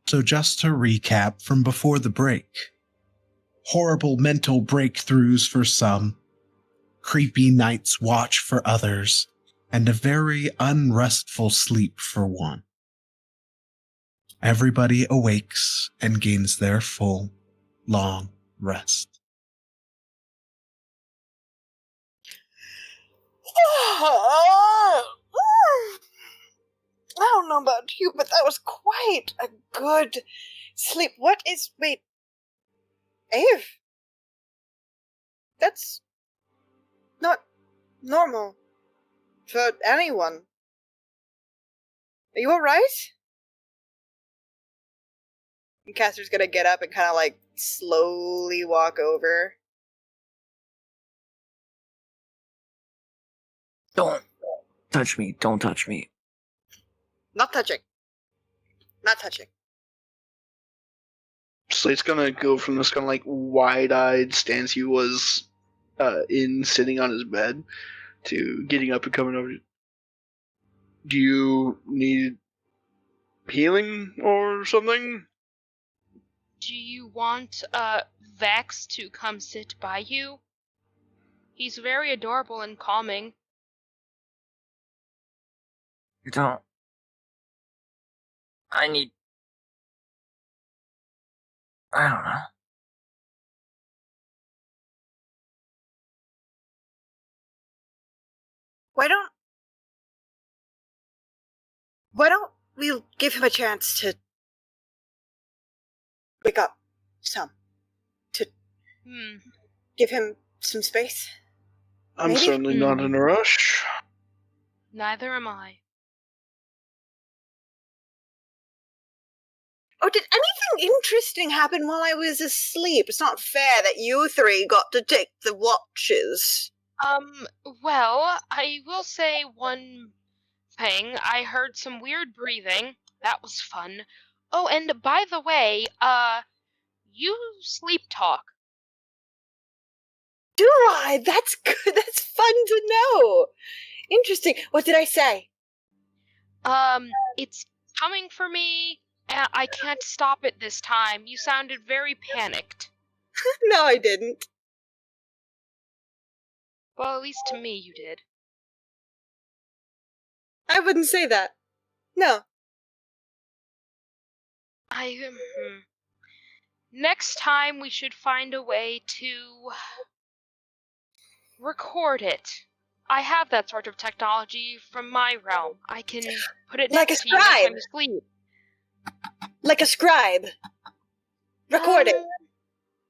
So just to recap from before the break, horrible mental breakthroughs for some, creepy night's watch for others, and a very unrestful sleep for one. Everybody awakes and gains their full, long rest. I don't know about you, but that was quite a good sleep. Wait, Ave? That's not normal for anyone. Are you alright? And Caster's gonna get up and kind of like slowly walk over. Don't touch me. Don't touch me. Not touching. Not touching. Slate's gonna go from this kind of like wide-eyed stance he was in sitting on his bed to getting up and coming over. Do you need healing or something? Do you want Vex to come sit by you? He's very adorable and calming. You don't. I don't know. Why don't we give him a chance to wake up some? To give him some space? I'm Maybe? certainly not in a rush. Neither am I. Oh, did anything interesting happen while I was asleep? It's not fair that you three got to take the watches. Well, I will say one thing. I heard some weird breathing. That was fun. Oh, and by the way, you sleep talk. Do I? That's good. That's fun to know. Interesting. What did I say? It's coming for me. I can't stop it this time. You sounded very panicked. No, I didn't. Well, at least to me you did. I wouldn't say that. No. Next time we should find a way to record it. I have that sort of technology from my realm. I can put it like next a to you next scribe. time you sleep. Like a scribe. Recording.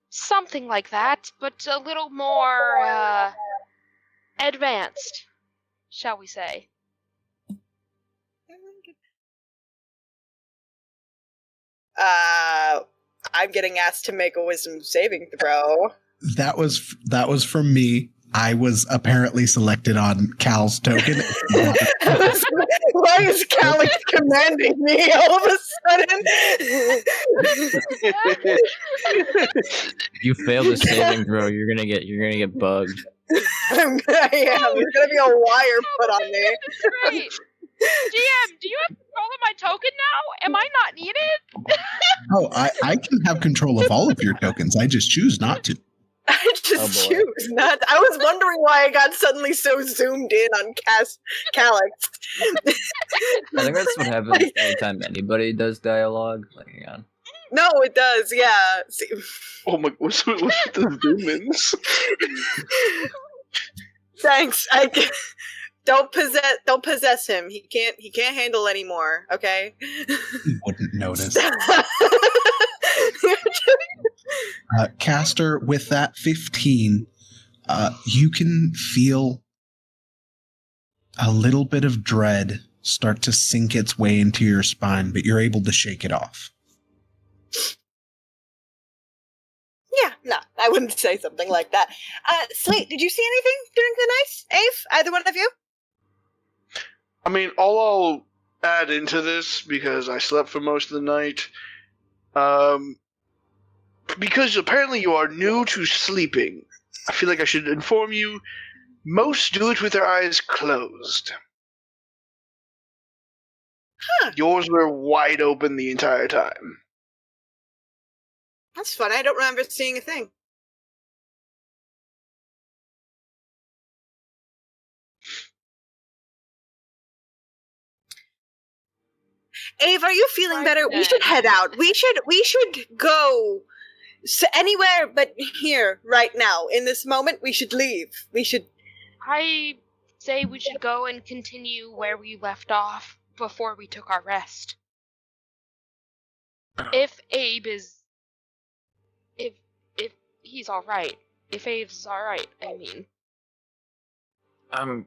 Something like that, but a little more advanced, shall we say. I'm getting asked to make a wisdom saving throw. That was from me. I was apparently selected on Cal's token. Why is Cal commanding me all of a sudden? If you fail the saving throw, you're gonna get bugged. There's gonna be a wire put on me. Great. GM, do you have control of my token now? Am I not needed? Oh, I can have control of all of your tokens. I just choose not to. I just choose not. I was wondering why I got suddenly so zoomed in on Calyx. I think that's what happens anytime anybody does dialogue. Like, hang on. No, it does. Yeah. See. Oh my! What's with the zoom-ins? Thanks. Don't possess him. He can't handle anymore. Okay. He wouldn't notice. Caster, with that 15, you can feel a little bit of dread start to sink its way into your spine, but you're able to shake it off. Yeah, no, I wouldn't say something like that. Slate, did you see anything during the night? Ave, either one of you? I mean, all I'll add into this, because I slept for most of the night, because apparently you are new to sleeping, I feel like I should inform you, most do it with their eyes closed. Huh. Yours were wide open the entire time. That's fun. I don't remember seeing a thing. Ave, are you feeling better? We should head out. We should go anywhere but here right now. In this moment, we should leave. I say we should go and continue where we left off before we took our rest. If Abe is... If he's alright. If Abe's alright, I mean. I'm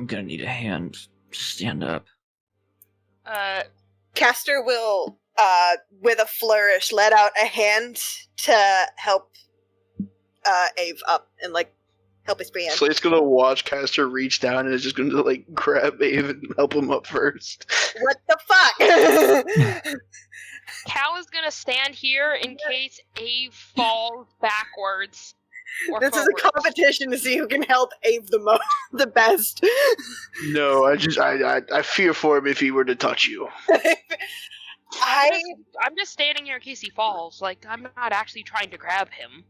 gonna need a hand to stand up. Castor will, with a flourish, let out a hand to help Ave up and help his stand. Slate's gonna watch Caster reach down and is just gonna grab Ave and help him up first. What the fuck? Cal is gonna stand here in case Ave falls backwards. This is a competition to see who can help Ave the best. No, I fear for him if he were to touch you. I'm just standing here in case he falls. I'm not actually trying to grab him.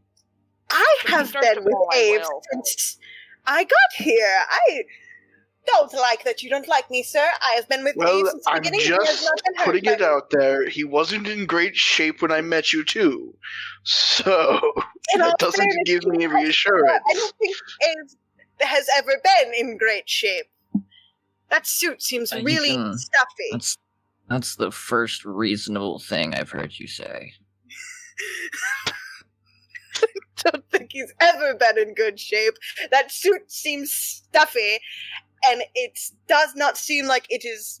I have been with Ave since I got here. I don't like that you don't like me, sir. I have been with Ave since the beginning. I'm just putting it out there. He wasn't in great shape when I met you, too. So, that doesn't give me reassurance. I don't think Ave has ever been in great shape. That suit seems really stuffy. That's the first reasonable thing I've heard you say. I don't think he's ever been in good shape. That suit seems stuffy, and it does not seem like it is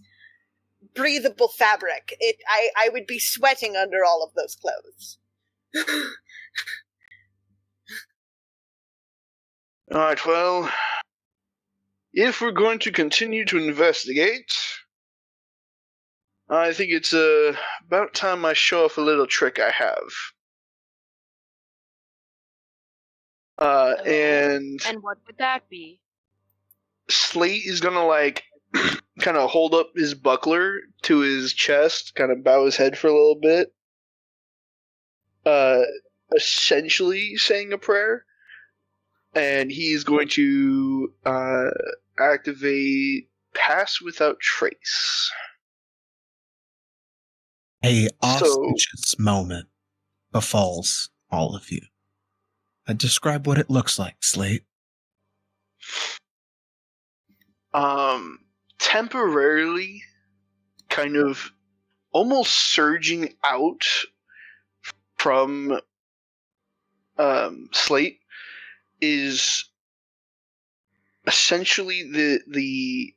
breathable fabric. I would be sweating under all of those clothes. Alright, well, if we're going to continue to investigate, I think it's about time I show off a little trick I have. And what would that be? Slate is gonna kind of hold up his buckler to his chest, kind of bow his head for a little bit, essentially saying a prayer, and he's going to activate Pass Without Trace. A auspicious moment befalls all of you. Describe what it looks like, Slate. Temporarily, kind of almost surging out from Slate is essentially the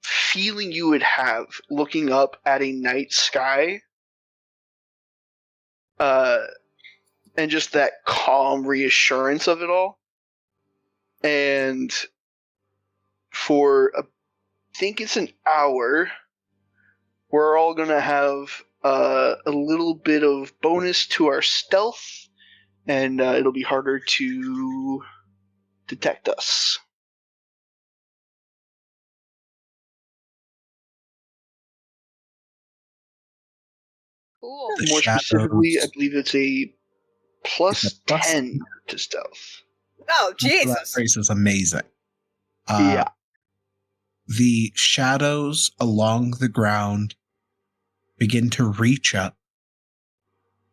feeling you would have looking up at a night sky, and just that calm reassurance of it all. And for I think it's an hour, we're all gonna have a little bit of bonus to our stealth, and it'll be harder to detect us. Cool. More specifically, I believe it's a plus 10 to stealth. Oh, Jesus. That phrase is amazing. Yeah. The shadows along the ground begin to reach up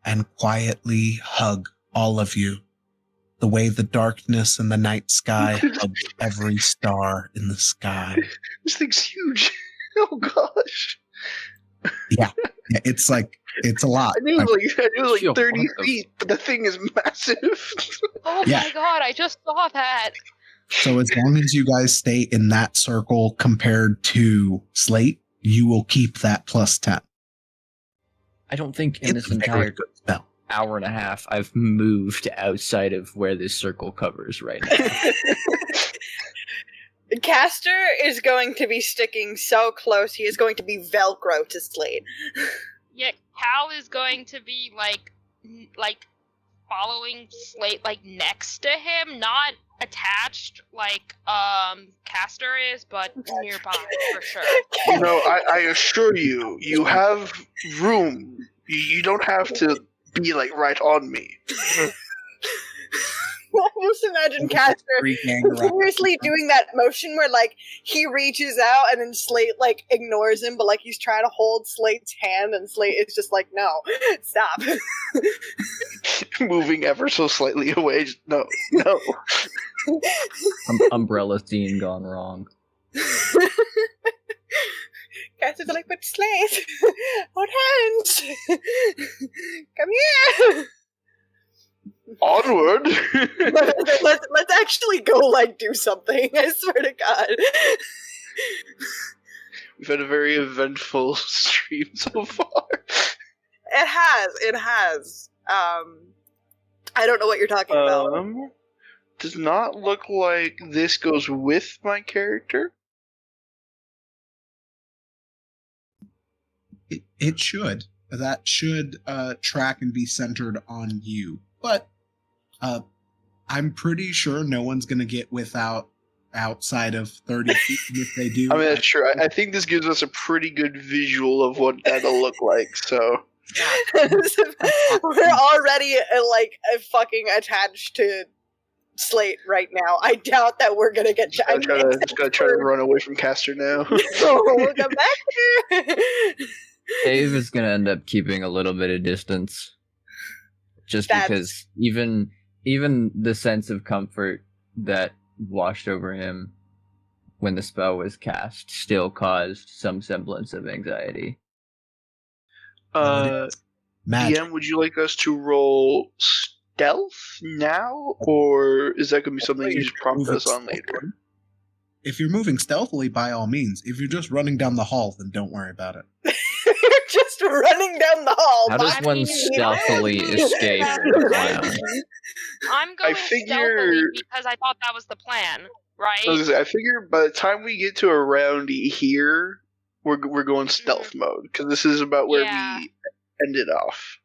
and quietly hug all of you, the way the darkness in the night sky hugs every star in the sky. This thing's huge. Oh, gosh. Yeah, it's a lot. I knew it was like 30 feet, but the thing is massive. Oh my god, I just saw that. So as long as you guys stay in that circle compared to Slate, you will keep that plus 10. I don't think in this entire hour and a half I've moved outside of where this circle covers right now. Castor is going to be sticking so close, he is going to be Velcro to Slade. Yeah, Cal is going to be like following Slate next to him, not attached like Castor is, but nearby for sure. I assure you, you have room. You don't have to be like right on me. I just imagine Castor continuously doing that motion where like he reaches out and then Slate like ignores him, but like he's trying to hold Slate's hand and Slate is just like, no, stop. Moving ever so slightly away. No. Umbrella scene gone wrong. Castor's like, but Slate, hold hands. Come here. Onward. let's actually go like do something. I swear to God. We've had a very eventful stream so far. It has. I don't know what you're talking about. Does not look like this goes with my character. It should. That should track and be centered on you. But I'm pretty sure no one's going to get outside of 30 feet. If they do, I mean, that's true. I think this gives us a pretty good visual of what that'll look like. So we're already fucking attached to Slate right now. I doubt that we're gonna get. I'm just gonna try to run away from Castor now. We'll come back here. Dave is gonna end up keeping a little bit of distance, just because even the sense of comfort that washed over him when the spell was cast still caused some semblance of anxiety. DM, would you like us to roll stealth now, or is that going to be something you just prompt us on later? If you're moving stealthily, by all means. If you're just running down the hall, then don't worry about it. You're just running down the hall. How does one stealthily escape? I'm going stealthily because I thought that was the plan, right? I figure by the time we get to around here, we're going stealth mode, because this is about where we ended off.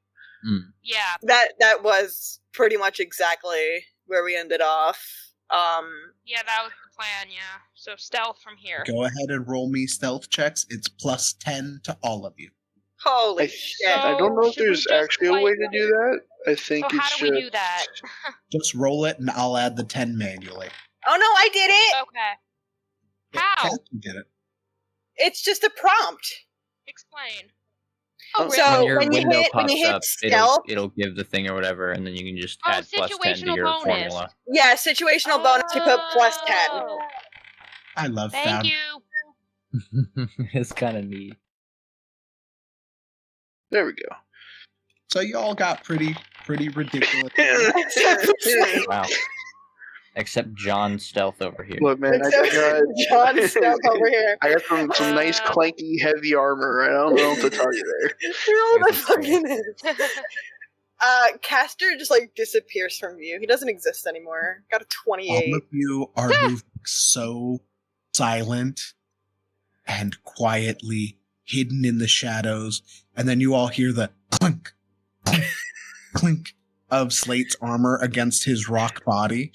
Yeah. That was pretty much exactly where we ended off. Yeah, that was the plan, yeah. So stealth from here. Go ahead and roll me stealth checks. It's plus 10 to all of you. Holy shit. I don't know if there's actually a way to do that. I think it's how do we do that? Just roll it and I'll add the 10 manually. Oh no, I did it! Okay. How? Captain did it. It's just a prompt. Explain. Oh, really? So when your window pops hit up, stealth, it'll give the thing or whatever, and then you can just add plus 10 to your bonus. formula. Yeah, situational bonus, you put plus 10. I love that. Thank you. It's kind of neat. There we go. So you all got pretty ridiculous. Wow. Except John Stealth over here. Look, man, I got John Stealth over here. I got some nice clanky heavy armor. I don't know what to tell you there. You're all the fucking Castor just disappears from view. He doesn't exist anymore. Got a 28. All of you are moving so silent and quietly hidden in the shadows, and then you all hear the clink, clink, clink of Slate's armor against his rock body.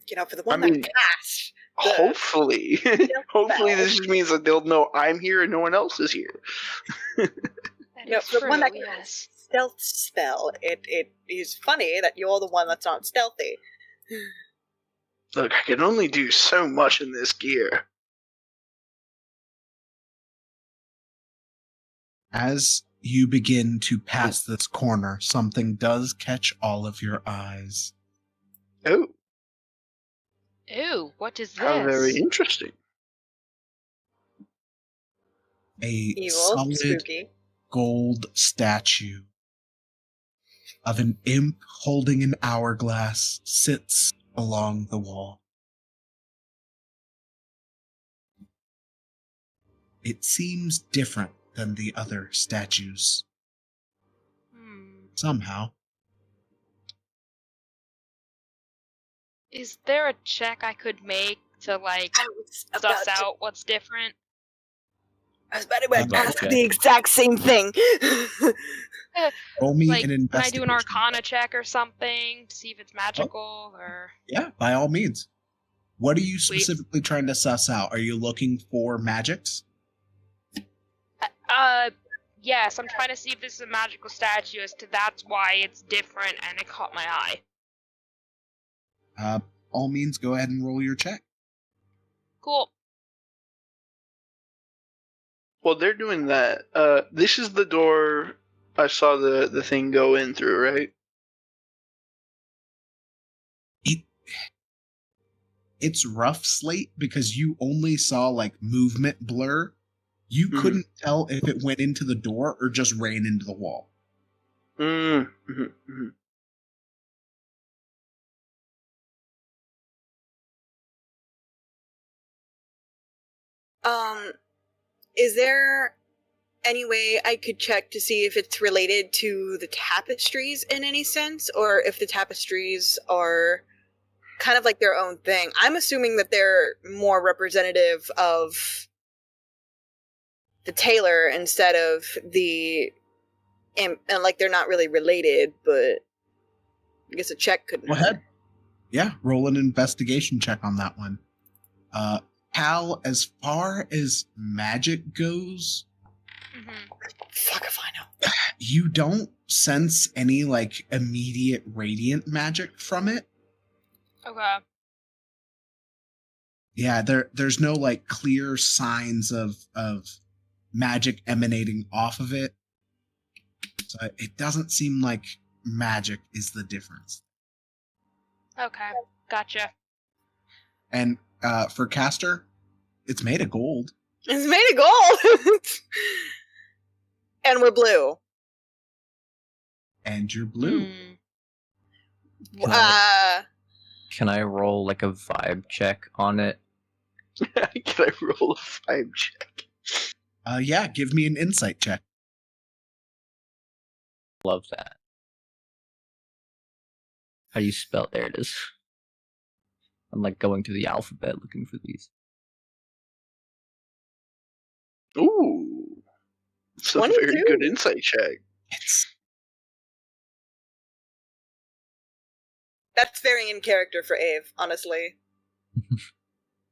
You know, for the one that passed. Hopefully. Hopefully this just means that they'll know I'm here and no one else is here. The one that stealth spell. It is funny that you're the one that's not stealthy. Look, I can only do so much in this gear. As you begin to pass this corner, something does catch all of your eyes. Oh. Ew, what is this? How very interesting. A solid gold statue of an imp holding an hourglass sits along the wall. It seems different than the other statues. Somehow. Is there a check I could make to suss out what's different? I was about to ask the exact same thing. Roll me an investigation. Can I do an Arcana check or something to see if it's magical or? Yeah, by all means. What are you specifically trying to suss out? Are you looking for magics? Yes, I'm trying to see if this is a magical statue as to that's why it's different and it caught my eye. All means, go ahead and roll your check. Cool. Well, they're doing that. This is the door I saw the thing go in through, right? It's rough slate because you only saw like movement blur. You couldn't tell if it went into the door or just ran into the wall. Is there any way I could check to see if it's related to the tapestries in any sense, or if the tapestries are kind of like their own thing? I'm assuming that they're more representative of the tailor instead of the and like they're not really related, but I guess a check could Go ahead. Yeah, roll an investigation check on that one. Cal, as far as magic goes, fuck if I know. You don't sense any like immediate radiant magic from it. Okay. Yeah, there's no like clear signs of magic emanating off of it. So it doesn't seem like magic is the difference. Okay, gotcha. And for caster, it's made of gold. It's made of gold! And we're blue. And you're blue. Can I roll like a vibe check on it? Can I roll a vibe check? Yeah, give me an insight check. Love that. How do you spell? There it is. I'm like going through the alphabet looking for these. Ooh. It's a 22. very good insight check. That's very in character for Ave, honestly.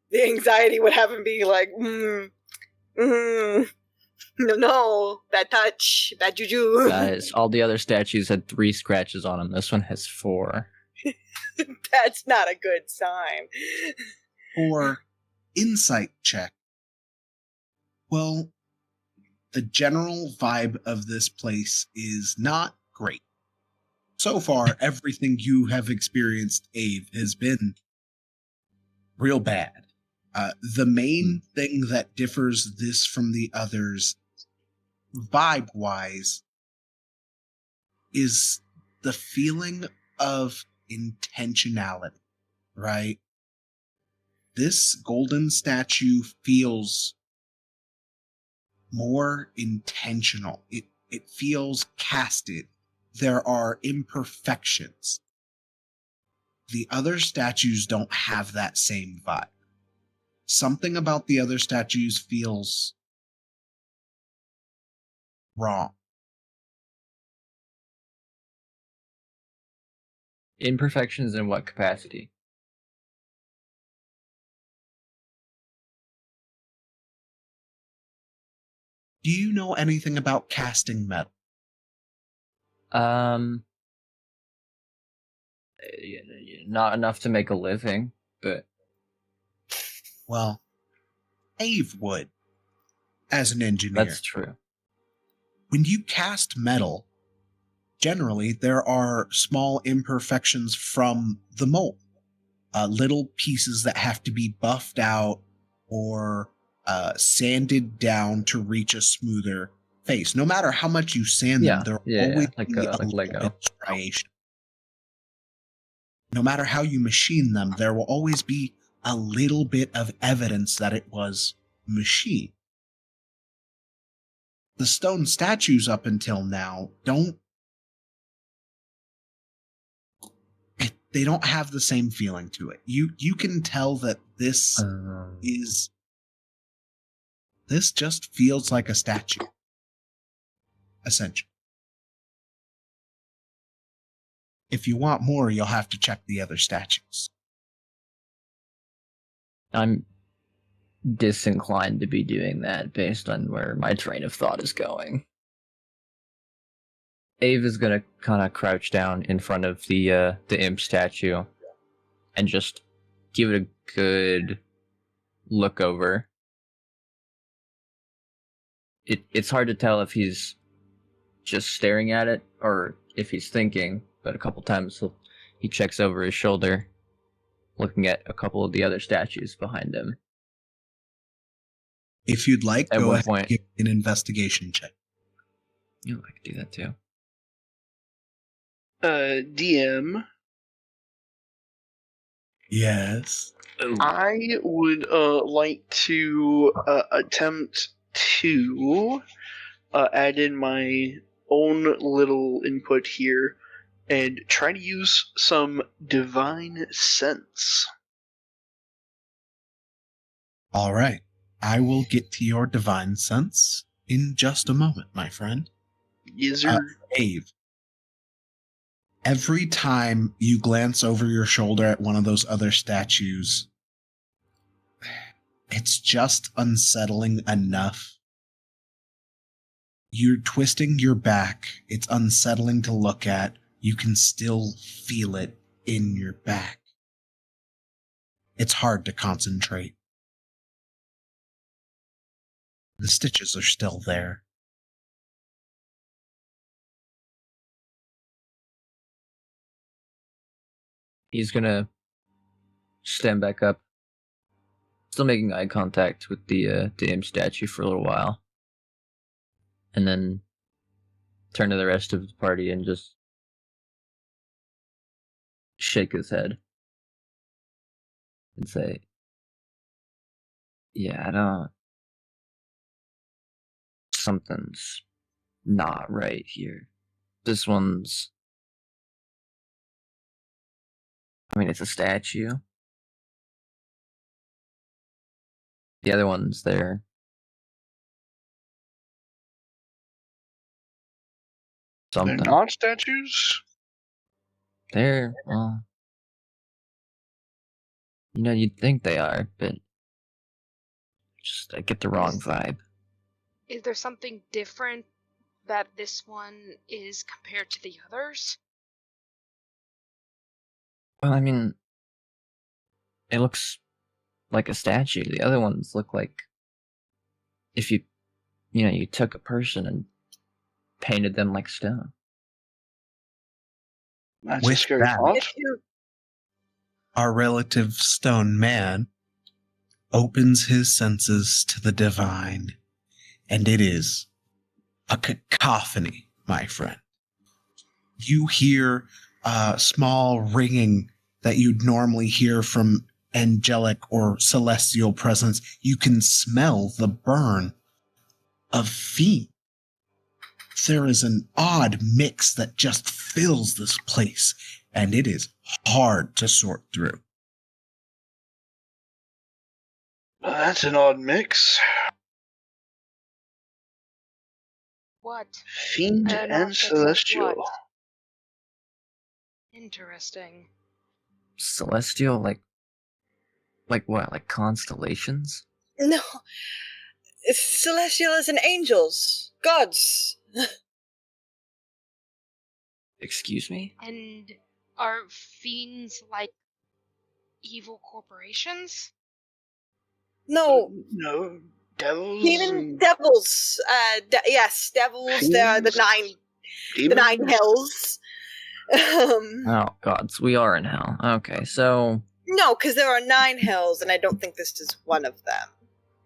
The anxiety would have him be like, no, that touch, that juju. Guys, all the other statues had 3 scratches on them. This one has 4. That's not a good sign. For insight check, well, the general vibe of this place is not great. So far, everything you have experienced, Ave, has been real bad. The main thing that differs this from the others, vibe-wise, is the feeling of intentionality, right? This golden statue feels more intentional. It feels casted. There are imperfections. The other statues don't have that same vibe. Something about the other statues feels wrong. Imperfections in what capacity? Do you know anything about casting metal? Not enough to make a living, but... Well, Ave would, as an engineer. That's true. When you cast metal, generally there are small imperfections from the mold. Little pieces that have to be buffed out or sanded down to reach a smoother face. No matter how much you sand them, there will always like be a little Lego. bit of striation. No matter how you machine them, there will always be a little bit of evidence that it was machined. The stone statues up until now they don't have the same feeling to it. You can tell that this just feels like a statue. Essentially. If you want more, you'll have to check the other statues. I'm disinclined to be doing that based on where my train of thought is going. Ave is gonna kind of crouch down in front of the imp statue and just give it a good look over. It's hard to tell if he's just staring at it or if he's thinking, but a couple times he checks over his shoulder, looking at a couple of the other statues behind him. If you'd like, At go one ahead point- and give me an investigation check. Yeah, I could do that too. DM, Yes. I would like to attempt to add in my own little input here and try to use some divine sense. All right. I will get to your divine sense in just a moment, my friend. Is there Ave, every time you glance over your shoulder at one of those other statues, it's just unsettling enough. You're twisting your back. It's unsettling to look at. You can still feel it in your back. It's hard to concentrate. The stitches are still there. He's gonna stand back up, still making eye contact with the imp statue for a little while, and then turn to the rest of the party and just shake his head and say, "Yeah, I don't. Something's not right here. This one's. I mean, it's a statue. The other one's there. they're Something. not statues? They're, well, you'd think they are, but just I get the wrong vibe. Is there something different that this one is compared to the others? Well, I mean, it looks like a statue. The other ones look like if you took a person and painted them like stone. That's a With scary that- thought. If you Our relative stone man opens his senses to the divine, and it is a cacophony, my friend. You hear a small ringing that you'd normally hear from angelic or celestial presence. You can smell the burn of fiend. There is an odd mix that just fills this place, and it is hard to sort through. That's an odd mix. What? Fiend An odd and mix of celestial. what? Interesting. Celestial, like what? Like constellations? no, it's celestial as in angels, gods. Excuse me? And are fiends like evil corporations? No, No, devils. even and devils. Yes, devils. There are the fiends, nine demons. hells. Oh gods, we are in hell. Okay, so No, because there are 9 hells, and I don't think this is one of them.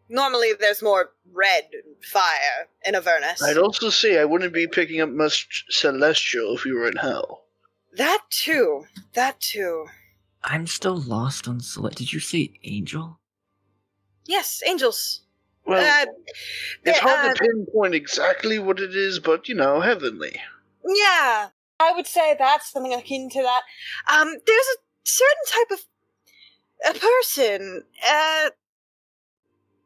Normally, there's more red fire in Avernus. I'd also say I wouldn't be picking up much celestial if we were in hell. That too. That too. I'm still lost on Did you say angel? Yes, angels. Well, they- it's hard to pinpoint exactly what it is, but heavenly. Yeah, I would say that's something akin to that. There's a certain type of a person.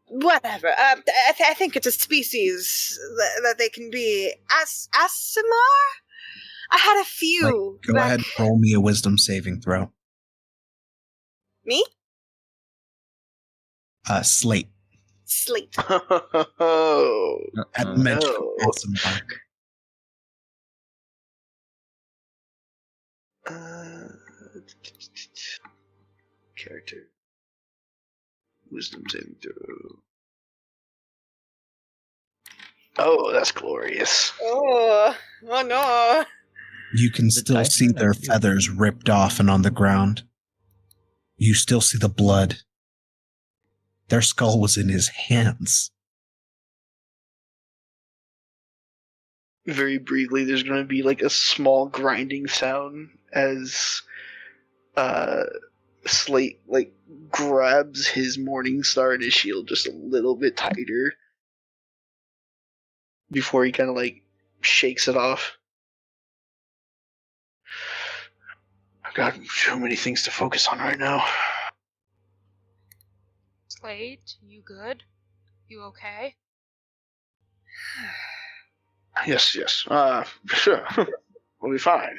Whatever. I think it's a species that they can be. Asimar? I had a few. Go ahead, roll me a wisdom saving throw. Me? Slate. Slate. Oh, At Uh-oh. mention no. handsome bark. Character. Wisdom saving throw. Oh, that's glorious. Oh no. You can The still dice see are their cute. feathers ripped off and on the ground. You still see the blood. Their skull was in his hands. Very briefly, there's going to be like a small grinding sound as Slate like grabs his Morning Star and his shield just a little bit tighter before he kind of like shakes it off. I've got so many things to focus on right now. Slate, you good? You okay? Yes. Sure. We'll be fine.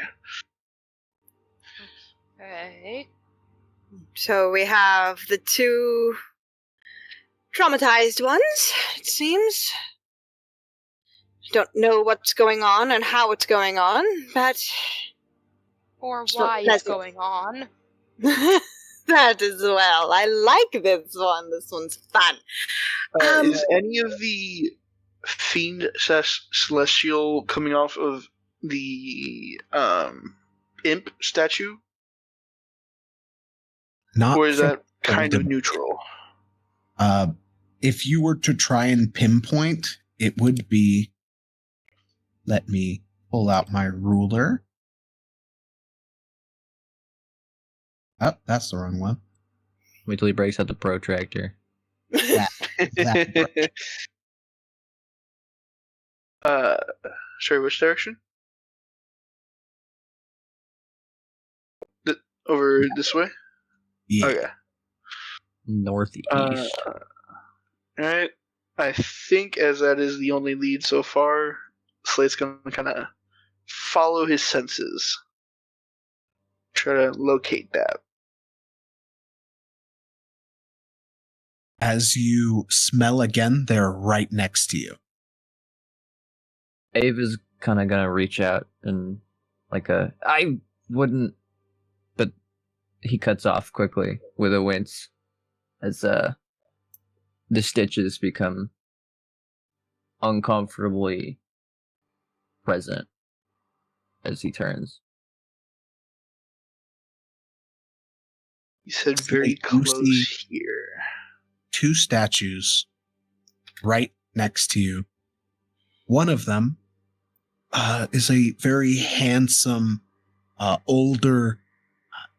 Okay. So we have the two traumatized ones, it seems. Don't know what's going on and how it's going on, but Or It's not why it's pleasant. going on. that as well. I like this one. This one's fun. Is any of the fiend celestial coming off of the imp statue, Not or is from that kind of golden. neutral? If you were to try and pinpoint, it would be. Let me pull out my ruler. Oh, that's the wrong one. Wait till he breaks out the protractor. That Sorry, which direction? Over this way? Yeah. Okay. Northeast. Alright. I think as that is the only lead so far, Slate's gonna kind of follow his senses. Try to locate that. As you smell again, they're right next to you. Ava's kind of gonna reach out and I wouldn't, but he cuts off quickly with a wince as the stitches become uncomfortably present as he turns. You said very You close see- here. Two statues right next to you. One of them is a very handsome, older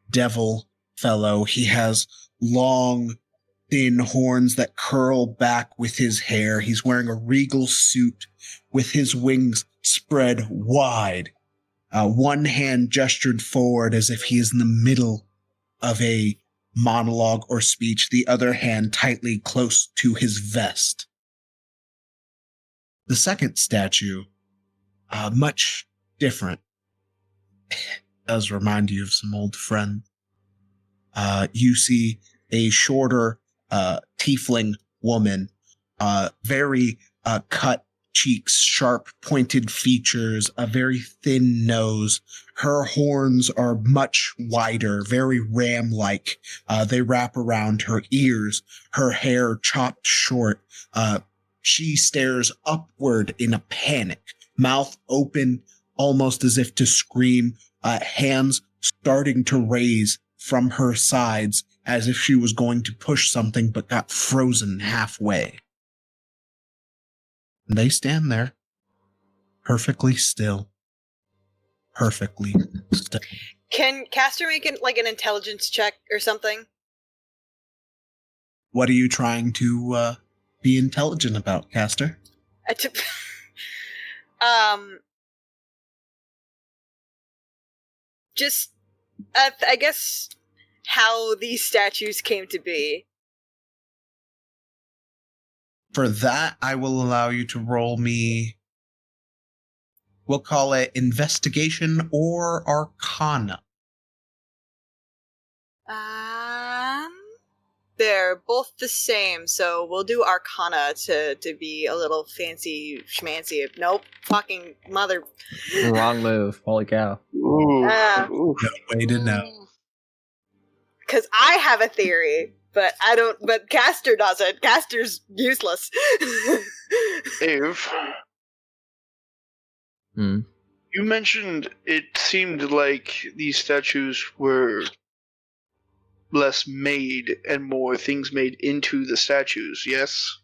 devil fellow. He has long, thin horns that curl back with his hair. He's wearing a regal suit with his wings spread wide. One hand gestured forward as if he is in the middle of a monologue or speech, the other hand tightly close to his vest. The second statue, much different, does remind you of some old friends. You see a shorter tiefling woman, very cut cheeks, sharp pointed features, a very thin nose. Her horns are much wider, very ram-like. They wrap around her ears, her hair chopped short. She stares upward in a panic, mouth open, almost as if to scream, hands starting to raise from her sides as if she was going to push something but got frozen halfway. They stand there, perfectly still. Perfectly still. Can Caster make an intelligence check or something? What are you trying to be intelligent about, Caster? Just, I guess, how these statues came to be. For that, I will allow you to roll me, we'll call it investigation or arcana. they're both the same, so we'll do Arcana to be a little fancy schmancy. Nope, fucking mother. Wrong move. Holy cow. Ooh. No way to know. Ooh. Because I have a theory, but I don't. But Caster doesn't. Caster's useless. Ave, Hmm. you mentioned it seemed like these statues were less made and more things made into the statues, yes?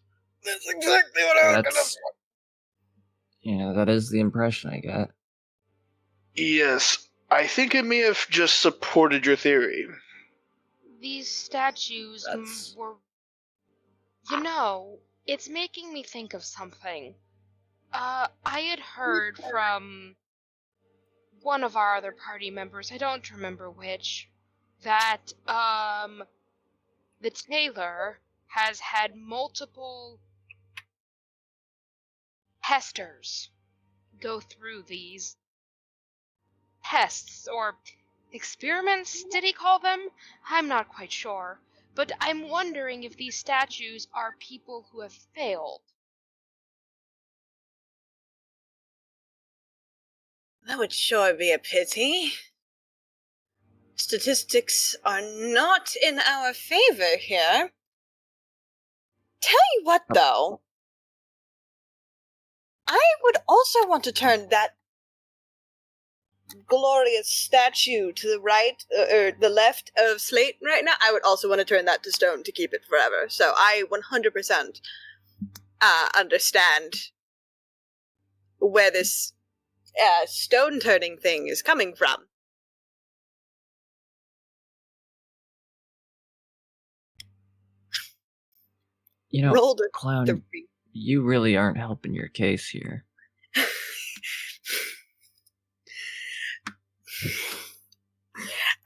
That's exactly what I was gonna That's yeah, that is the impression I got. Yes. I think I may have just supported your theory. These statues That's- were. You know, it's making me think of something. I had heard from one of our other party members, I don't remember which, that, the tailor has had multiple testers go through these tests, or experiments, did he call them? I'm not quite sure. But I'm wondering if these statues are people who have failed. That would sure be a pity. Statistics are not in our favor here. Tell you what, though. I would also want to turn that glorious statue to the right, or the left of Slate right now. I would also want to turn that to stone to keep it forever. So I 100% understand where this stone turning thing is coming from. You know, Rolled a Clown, 3. you really aren't helping your case here.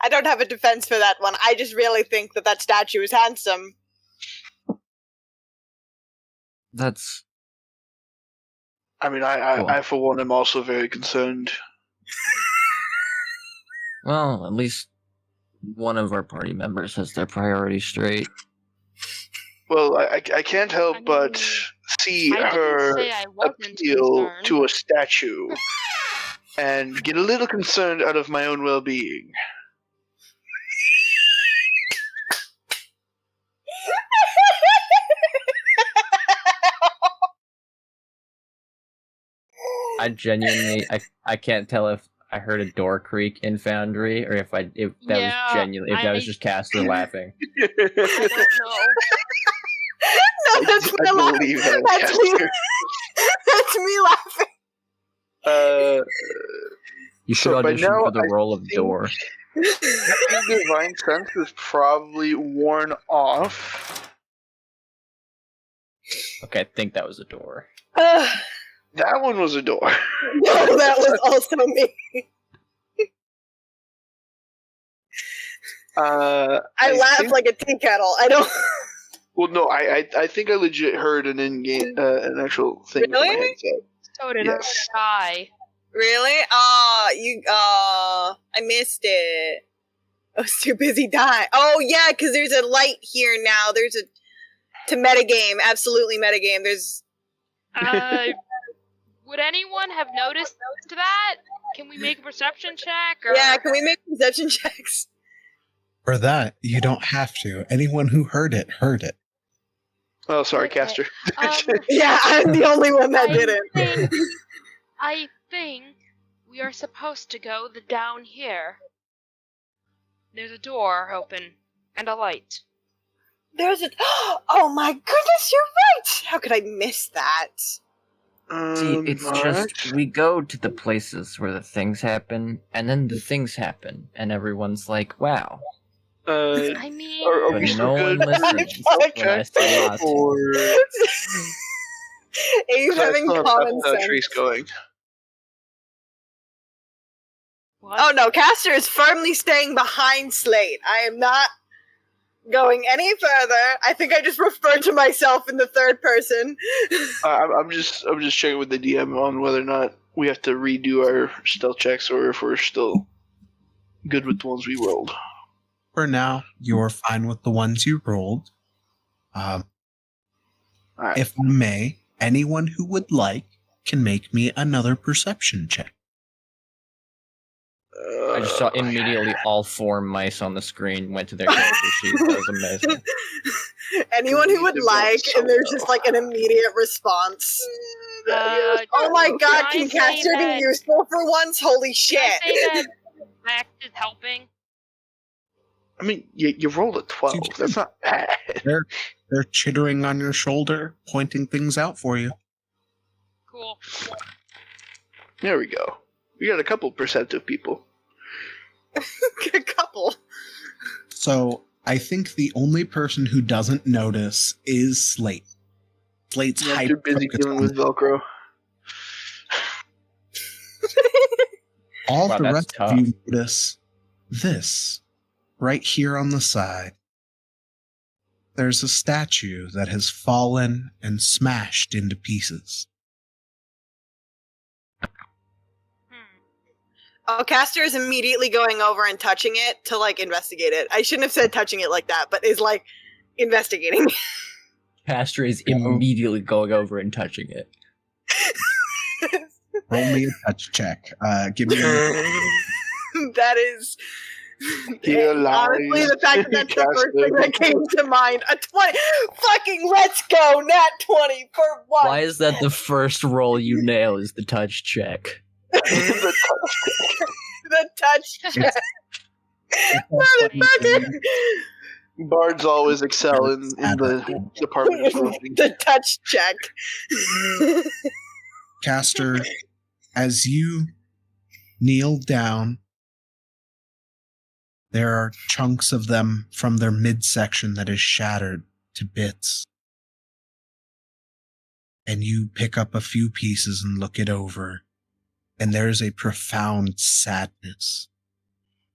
I don't have a defense for that one. I just really think that that statue is handsome. That's I mean, Cool. I for one am also very concerned. well, at least one of our party members has their priorities straight. Well, I can't help I but mean, see I didn't her say I wasn't appeal concerned. to a statue and get a little concerned out of my own well-being. I genuinely, I can't tell if I heard a door creak in Foundry or if that Yeah, was genuine, if that was I- just Caster laughing. I don't know. No, that's me I laughing. believe that, That's me. Caster. That's me laughing. You should So by audition now, for the I role of think- Door. I think Divine Sense is probably worn off. Okay, I think that was a door. That one was a door. No, that was also me. I laugh think- like a tea kettle. I don't. Well, no, I think I legit heard an in-game, an actual thing from my Really? headset. So did Yes. I. Really? I missed it. I was too busy dying. Oh yeah, because there's a light here now. There's to metagame, absolutely metagame. There's Would anyone have noticed that? Can we make a perception check? Or... yeah. Can we make perception checks? For that, you don't have to. Anyone who heard it heard it. Oh, sorry, Okay. Caster. Yeah, I'm the only one that didn't. I think we are supposed to go down here. There's a door open and a light. There's a. Oh my goodness, you're right. How could I miss that? See, it's alright. just, we go to the places where the things happen, and then the things happen, and ever's like, wow. I mean, Are But we still no one good? listens Fuck. when I say not to. Or Abe having common how sense. Tree's going. what? Oh no, Caster is firmly staying behind Slate. I am not going any further. I think I just referred to myself in the third person. I'm just checking with the DM on whether or not we have to redo our stealth checks or if we're still good with the ones we rolled. For now, you're fine with the ones you rolled. All right. If I may, anyone who would like can make me another perception check. I just saw immediately all 4 mice on the screen went to their character sheet. That was amazing. Anyone who would They've like, done so and there's well. just like an immediate response. Oh my god, Can I can say Caster be that- useful for once? Holy shit! Can I say that Max is helping? I mean, you rolled a 12. That's not bad. They're chittering on your shoulder, pointing things out for you. Cool. There we go. We got a couple perceptive people. A couple. So I think the only person who doesn't notice is Slate. Slate's I'm hyper too busy focused dealing on with Velcro. all Wow, the that's rest tough. of you notice this right here on the side. There's a statue that has fallen and smashed into pieces. Oh, Caster is immediately going over and touching it to like investigate it. I shouldn't have said touching it like that, but is like investigating. Pastor is immediately going over and touching it. Roll me a touch check. Give me That is Here honestly lies the fact that that's the first Caster. thing that came to mind. A 20. Fucking let's go, nat 20 for one. Why is that the first roll you nail is the touch check? The touch check. Motherfucker. Bards always excel in the department of roofing. The touch check. Caster, as you kneel down, there are chunks of them from their midsection that is shattered to bits. And you pick up a few pieces and look it over, and there is a profound sadness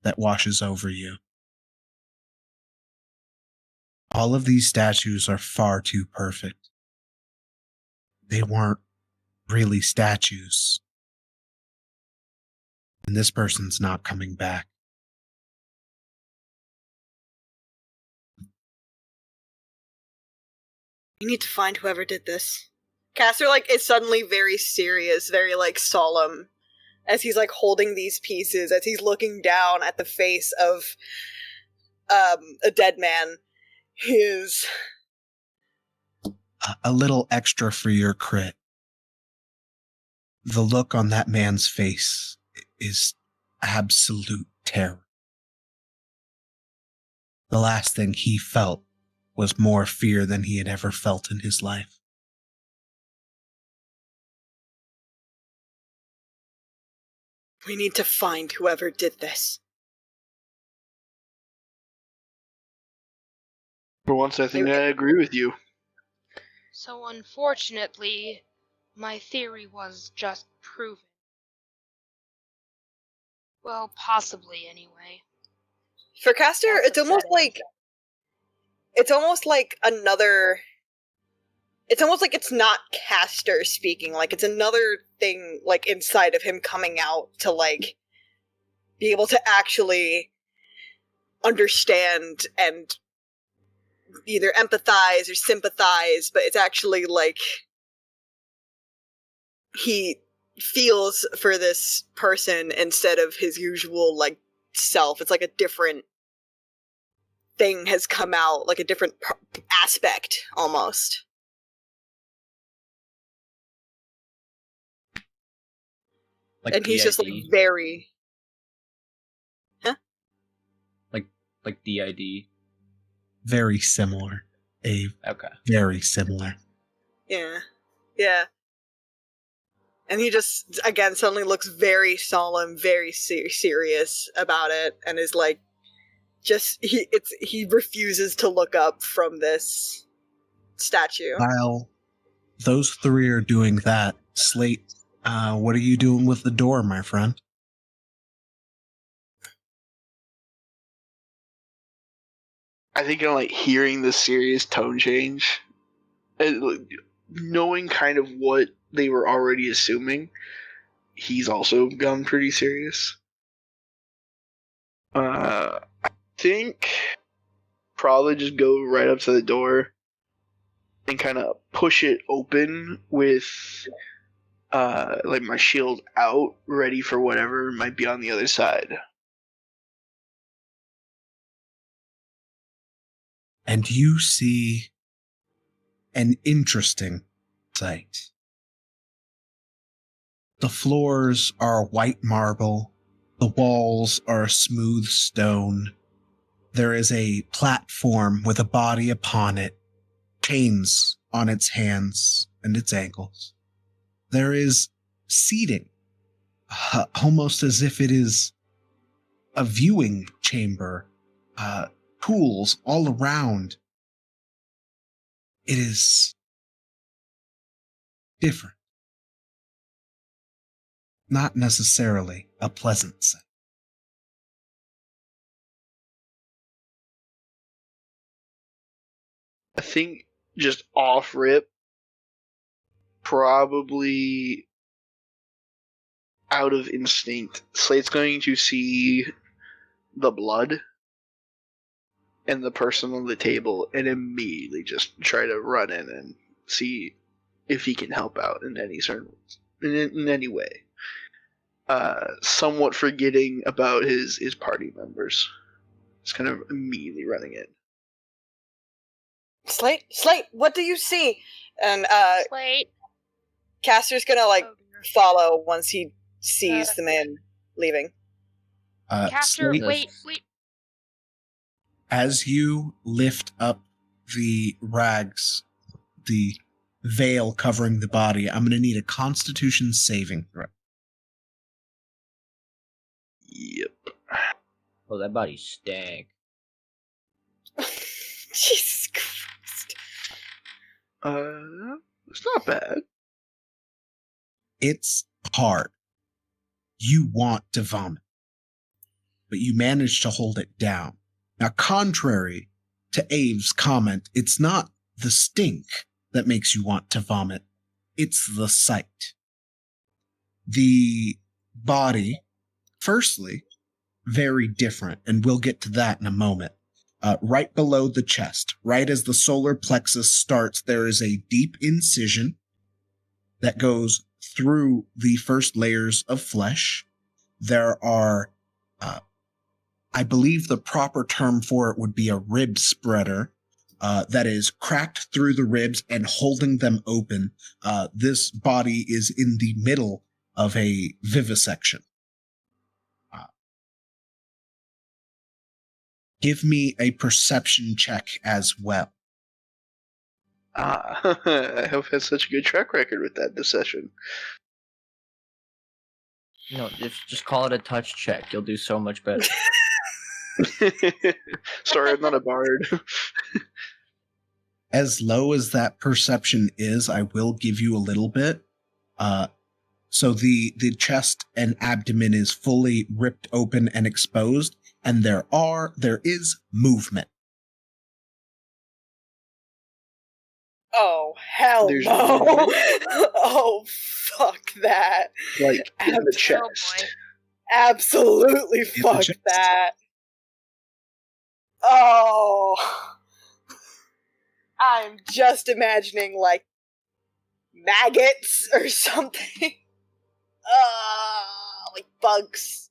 that washes over you. All of these statues are far too perfect. They weren't really statues. And this person's not coming back. You need to find whoever did this. Caster like is suddenly very serious, very like solemn, as he's like holding these pieces, as he's looking down at the face of a dead man. His A little extra for your crit. The look on that man's face is absolute terror. The last thing he felt was more fear than he had ever felt in his life. We need to find whoever did this. For once, I think I agree with you. So unfortunately, my theory was just proven. Well, possibly anyway. For Caster, That's upsetting. it's almost like another. It's almost like it's not Caster speaking. Like it's another thing, like inside of him coming out to like be able to actually understand and either empathize or sympathize. But it's actually like he feels for this person instead of his usual like self. It's like a different thing has come out, like a different aspect almost. Like And he's just like DID. very Like DID. Very similar. Okay. Very similar. yeah. And he just again suddenly looks very solemn, very serious about it, and is like, just he refuses to look up from this statue. While those three are doing that, Slate, what are you doing with the door, my friend? I think I'm like hearing the serious tone change, and like, knowing kind of what they were already assuming, he's also gone pretty serious. I think probably just go right up to the door and kind of push it open with like my shield out, ready for whatever might be on the other side. And you see an interesting sight. The floors are white marble. The walls are smooth stone. There is a platform with a body upon it, chains on its hands and its ankles. There is seating, almost as if it is a viewing chamber, tools all around. It is different. Not necessarily a pleasant sight. I think just off rip, probably out of instinct, Slate's going to see the blood and the person on the table and immediately just try to run in and see if he can help out in any certain in any way. Somewhat forgetting about his party members. Just kind of immediately running in. Slate, what do you see? And Slate. Caster's gonna follow once he sees the man leaving. Caster, Slate, wait. as you lift up the rags, the veil covering the body, I'm going to need a Constitution saving throw. Yep. Oh, that body stank. Jesus Christ. It's not bad. It's hard. You want to vomit, but you manage to hold it down. Now, contrary to Abe's comment, it's not the stink that makes you want to vomit. It's the sight. The body, firstly, very different, and we'll get to that in a moment. Right below the chest, right as the solar plexus starts, there is a deep incision that goes through the first layers of flesh. There are, I believe the proper term for it would be a rib spreader that is cracked through the ribs and holding them open. This body is in the middle of a vivisection. Give me a perception check as well. I have had such a good track record with that this session. No, just call it a touch check. You'll do so much better. Sorry, I'm not a bard. As low as that perception is, I will give you a little bit. So the chest and abdomen is fully ripped open and exposed, and there is movement. Oh, hell There's no. movement? Oh, fuck that. Like in the Oh chest. boy. Absolutely the fuck chest. that. Oh. I'm just imagining, like, maggots or something. Like bugs.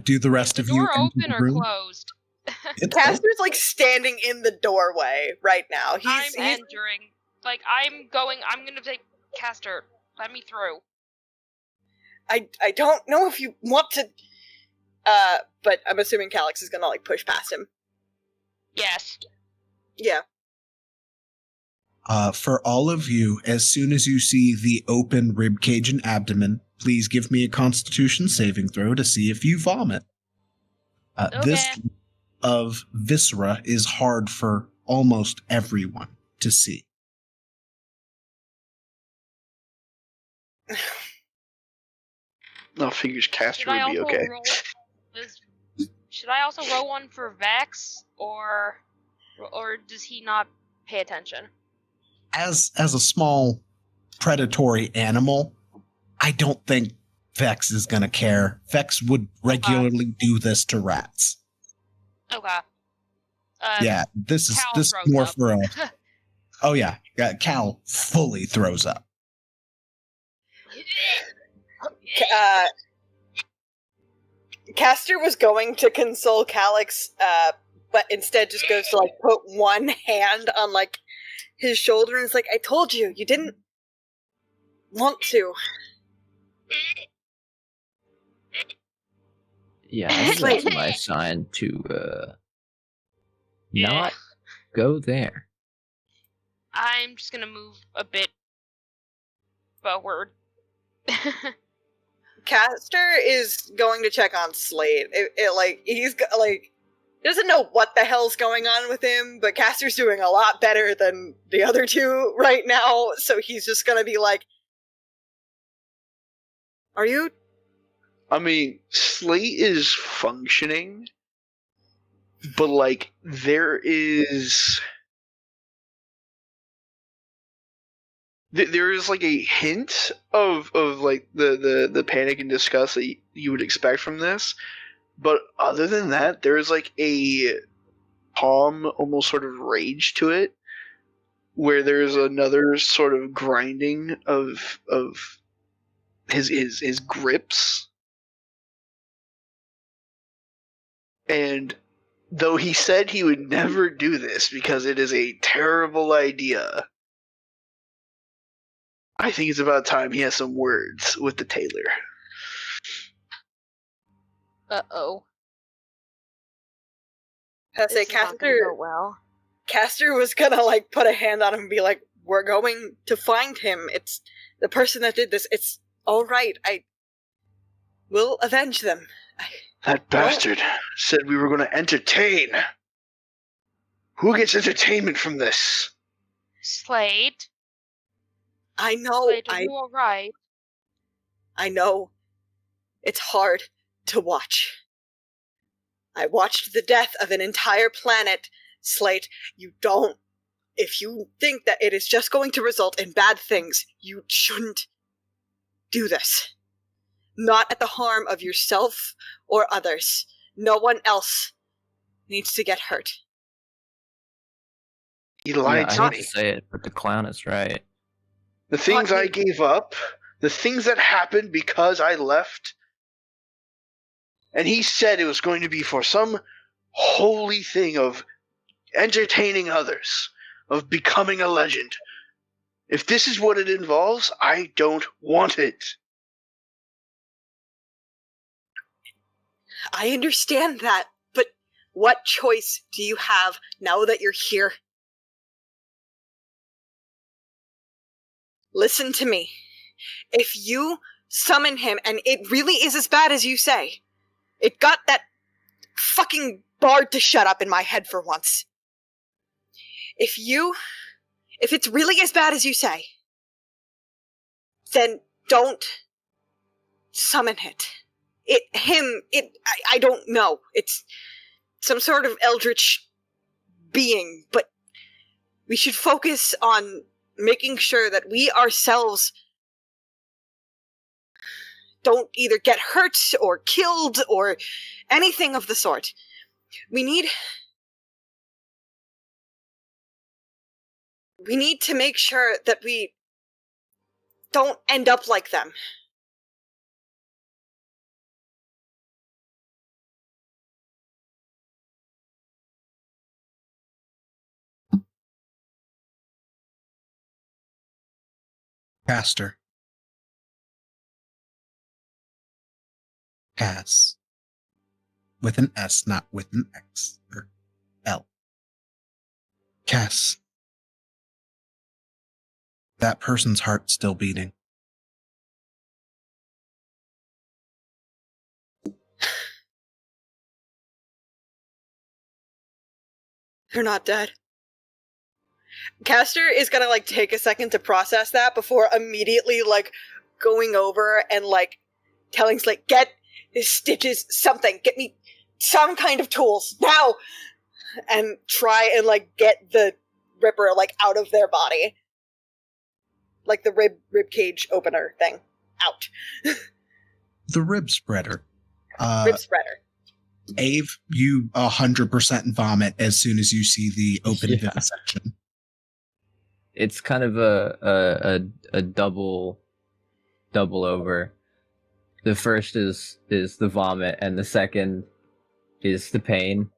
Do the rest The of you door enter open the or room? closed? It's Caster's, like, standing in the doorway right now. I'm He's entering. Like, I'm gonna say, Caster, let me through. I don't know if you want to, but I'm assuming Calyx is gonna, like, push past him. Yes. Yeah. For all of you, as soon as you see the open rib cage and abdomen, please give me a Constitution saving throw to see if you vomit. This Okay. of viscera is hard for almost everyone to see. No, figures Caster Should I would be also okay. should I also roll one for Vex, or does he not pay attention? As a small predatory animal, I don't think Vex is going to care. Vex would regularly do this to rats. Okay. Yeah, this is Cal this throws more up. for a. Oh yeah, Cal fully throws up. Castor was going to console Calix, but instead just goes to like put one hand on like his shoulder and is like, "I told you, you didn't want to." Yeah, I think Slate. that's my sign to not go there. I'm just gonna move a bit forward. Castor is going to check on Slate. He doesn't know what the hell's going on with him, but Castor's doing a lot better than the other two right now, so he's just gonna be like, "Are you?" I mean, Slate is functioning, but like there is like a hint of like the panic and disgust that you would expect from this, but other than that, there is like a calm, almost sort of rage to it, where there's another sort of grinding of his grips. And though he said he would never do this because it is a terrible idea, I think it's about time he has some words with the tailor. Uh-oh. I say, This is not gonna go well. Castor was gonna like put a hand on him and be like, "We're going to find him. It's the person that did this. It's all right. I will avenge them." That bastard said we were going to entertain. Who gets entertainment from this? Slade? I know. Slade, are you alright? I know. It's hard to watch. I watched the death of an entire planet. Slate, if you think that it is just going to result in bad things, you shouldn't do this. Not at the harm of yourself or others. No one else needs to get hurt. He lied I to hate me. to say it, but the clown is right. The things I gave up, the things that happened because I left, and he said it was going to be for some holy thing of entertaining others, of becoming a legend. If this is what it involves, I don't want it. I understand that, but what choice do you have now that you're here? Listen to me. If you summon him and it really is as bad as you say, it got that fucking bard to shut up in my head for once. If it's really as bad as you say, then don't summon it. I don't know. It's some sort of eldritch being, but we should focus on making sure that we ourselves don't either get hurt or killed or anything of the sort. We need to make sure that we don't end up like them. Castor. Cass. With an S, not with an X. Or L. Cass. That person's heart's still beating. They're not dead. Castor is gonna like take a second to process that before immediately like going over and like telling Slate, "Get his stitches, something, get me some kind of tools now," and try and like get the Ripper like out of their body, like the rib cage opener thing out. The rib spreader. Rib spreader. Ave, you 100% vomit as soon as you see the open Yeah. vivisection. It's kind of a double over. The first is the vomit, and the second is the pain.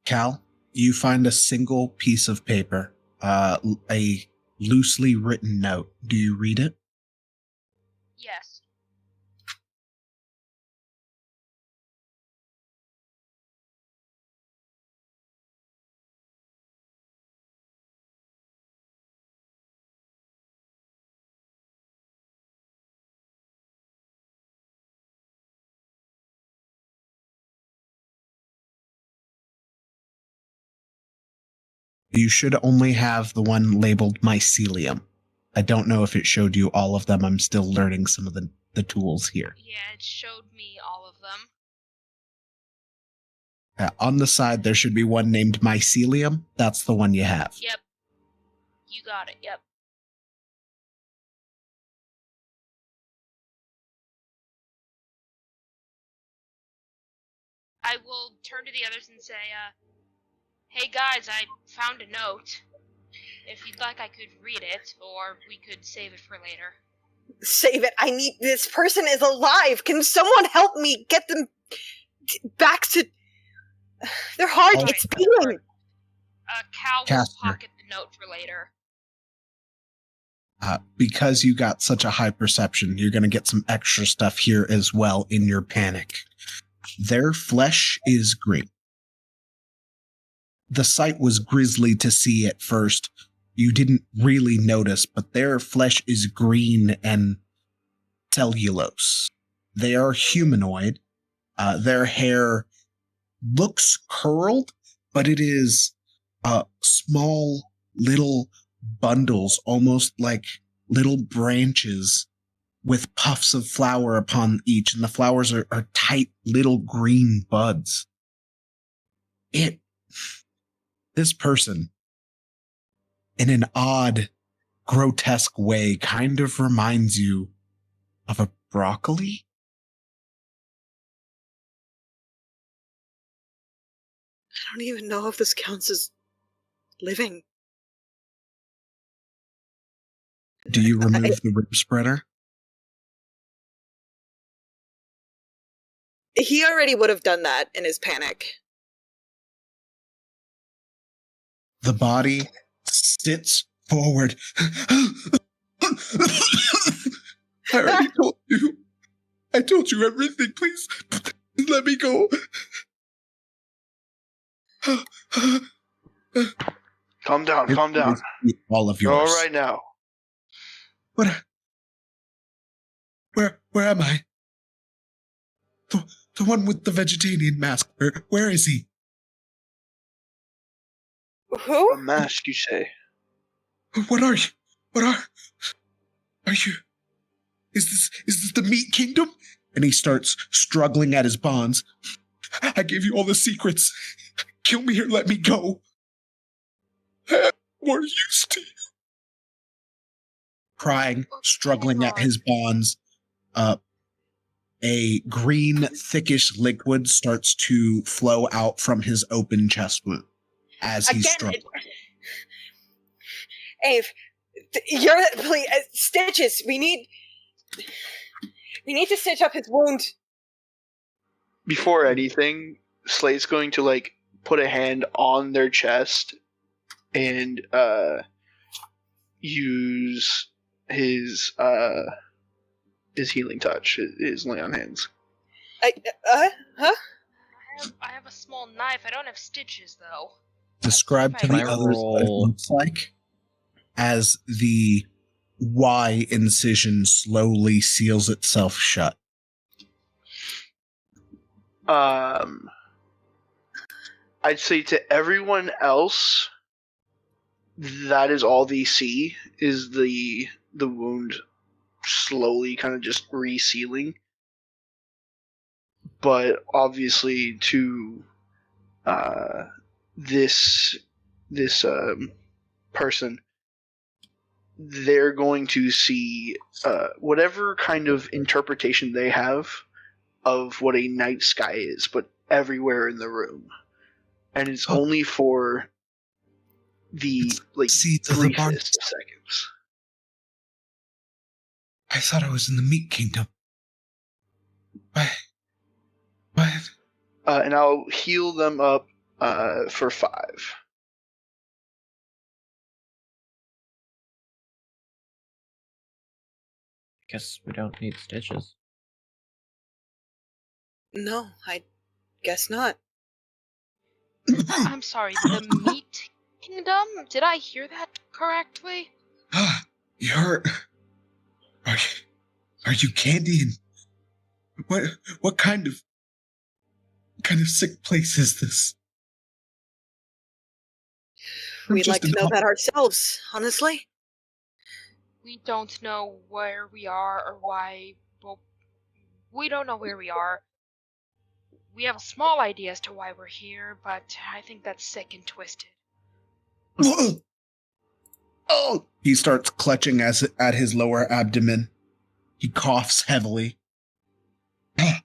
Cal, you find a single piece of paper, a loosely written note. Do you read it? Yes. You should only have the one labeled mycelium. I don't know if it showed you all of them. I'm still learning some of the tools here. Yeah, it showed me all of them. On the side, there should be one named mycelium. That's the one you have. Yep. You got it, yep. I will turn to the others and say, hey guys, I found a note. If you'd like, I could read it, or we could save it for later. Save it. I need. This person is alive. Can someone help me get them back to. Their heart. Oh. It's beating. Cal will Casper. pocket the note for later. Because you got such a high perception, you're going to get some extra stuff here as well in your panic. Their flesh is green. The sight was grisly to see at first. You didn't really notice, but their flesh is green and cellulose. They are humanoid. Their hair looks curled, but it is small little bundles, almost like little branches with puffs of flower upon each, and the flowers are tight little green buds. This person, in an odd, grotesque way, kind of reminds you of a broccoli? I don't even know if this counts as living. Do you remove the rib spreader? He already would have done that in his panic. The body sits forward. I already told you. I told you everything. Please let me go. Calm down, calm down. All of You're yours. all right now. Where am I? The one with the vegetarian mask. Where is he? Who? A mask, you say? What are you? Are you? Is this the meat kingdom? And he starts struggling at his bonds. I gave you all the secrets. Kill me or let me go. We're used to you. Crying, struggling at his bonds. A green, thickish liquid starts to flow out from his open chest wound as he's struggling. Ave, you're please, stitches. We need to stitch up his wound. Before anything, Slate's going to put a hand on their chest and use his healing touch, his lay on hands. Huh? I have a small knife. I don't have stitches, though. Describe to the others what it looks like as the Y incision slowly seals itself shut. I'd say to everyone else, that is all they see is the wound slowly kind of just resealing. But obviously to this person, they're going to see whatever kind of interpretation they have of what a night sky is, but everywhere in the room. And it's only for the seeds of the barn. briefest of seconds. I thought I was in the meat kingdom. What? And I'll heal them up for 5. Guess we don't need stitches. No, I guess not. I'm sorry, the meat kingdom? Did I hear that correctly? You're... Are you Candy? And what kind of sick place is this? We'd like to know that ourselves, honestly. We don't know where we are or why. Well, we don't know where we are. We have a small idea as to why we're here, but I think that's sick and twisted. Oh! He starts clutching at his lower abdomen. He coughs heavily. I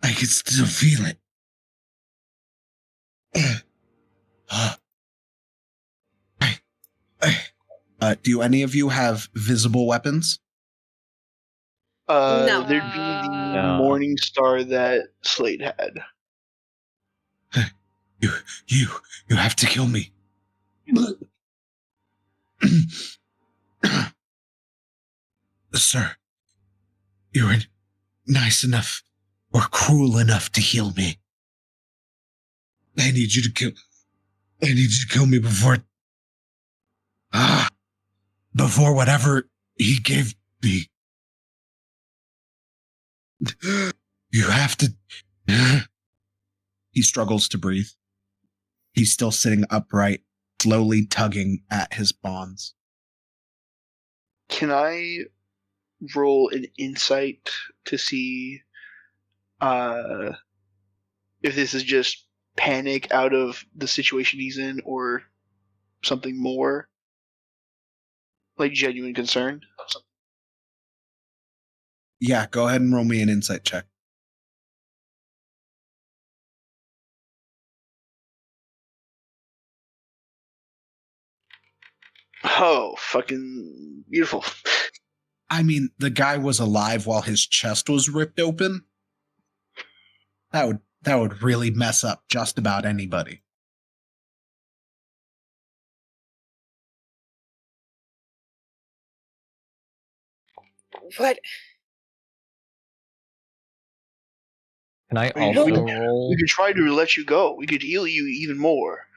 can still feel it. Do any of you have visible weapons? No. There'd be the morning star that Slade had. You have to kill me. Sir, you were nice enough or cruel enough to heal me. I need you to kill me before whatever he gave me. You have to... He struggles to breathe. He's still sitting upright, slowly tugging at his bonds. Can I roll an insight to see if this is just panic out of the situation he's in or something more? Like genuine concern? Yeah, go ahead and roll me an insight check. Oh, fucking beautiful. I mean, the guy was alive while his chest was ripped open. That would really mess up just about anybody. What? Can I I mean, also we roll? could try to let you go. We could heal you even more.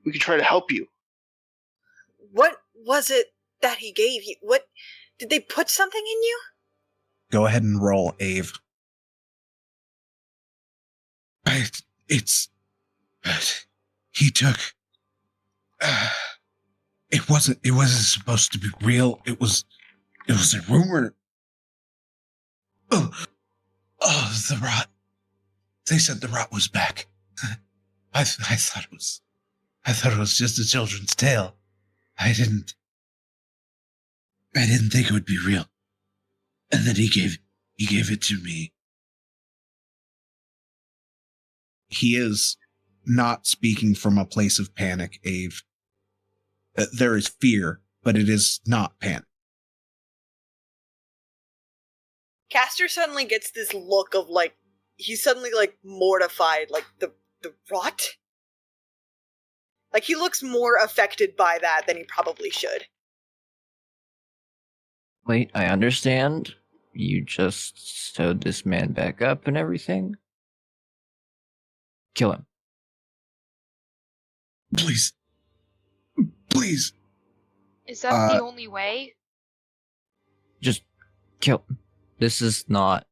We could try to help you. What was it that he gave you? What? Did they put something in you? Go ahead and roll, Ave. He took... it wasn't supposed to be real. It was a rumor. Oh, the rot. They said the rot was back. I thought it was just a children's tale. I didn't think it would be real. And then he gave it to me. He is not speaking from a place of panic, Ave. There is fear, but it is not panic. Castor suddenly gets this look of he's suddenly mortified, the rot? He looks more affected by that than he probably should. Wait, I understand. You just sewed this man back up and everything? Kill him. Please. Is that the only way? Just kill him. This is not...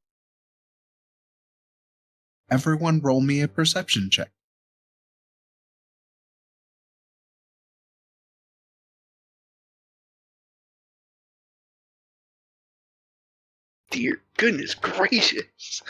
Everyone roll me a perception check. Dear goodness gracious.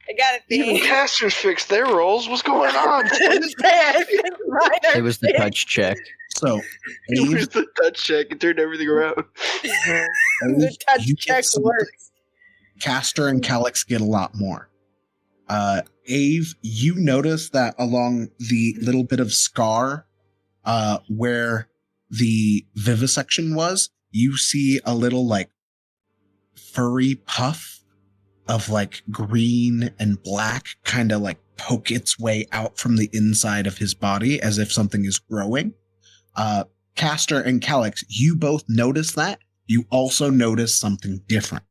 I gotta Even think. casters fixed their rolls. What's going on? It was the touch check. So, It Ave, was the touch check. It turned everything around. The touch you get check something. works. Caster and Calyx get a lot more. Ave, you notice that along the little bit of scar where the vivisection was, you see a little like furry puff of like green and black kind of like poke its way out from the inside of his body as if something is growing. Caster and Calyx, you both notice that. You also notice something different.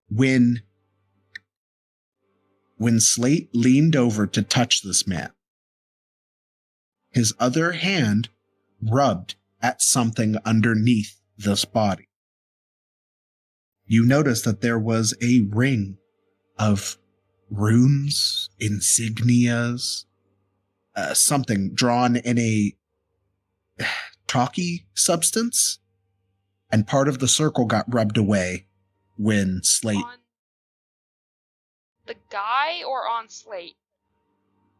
When Slate leaned over to touch this man, his other hand rubbed at something underneath this body. You notice that there was a ring of runes, insignias, something drawn in a chalky substance, and part of the circle got rubbed away when Slate... On the guy or on Slate?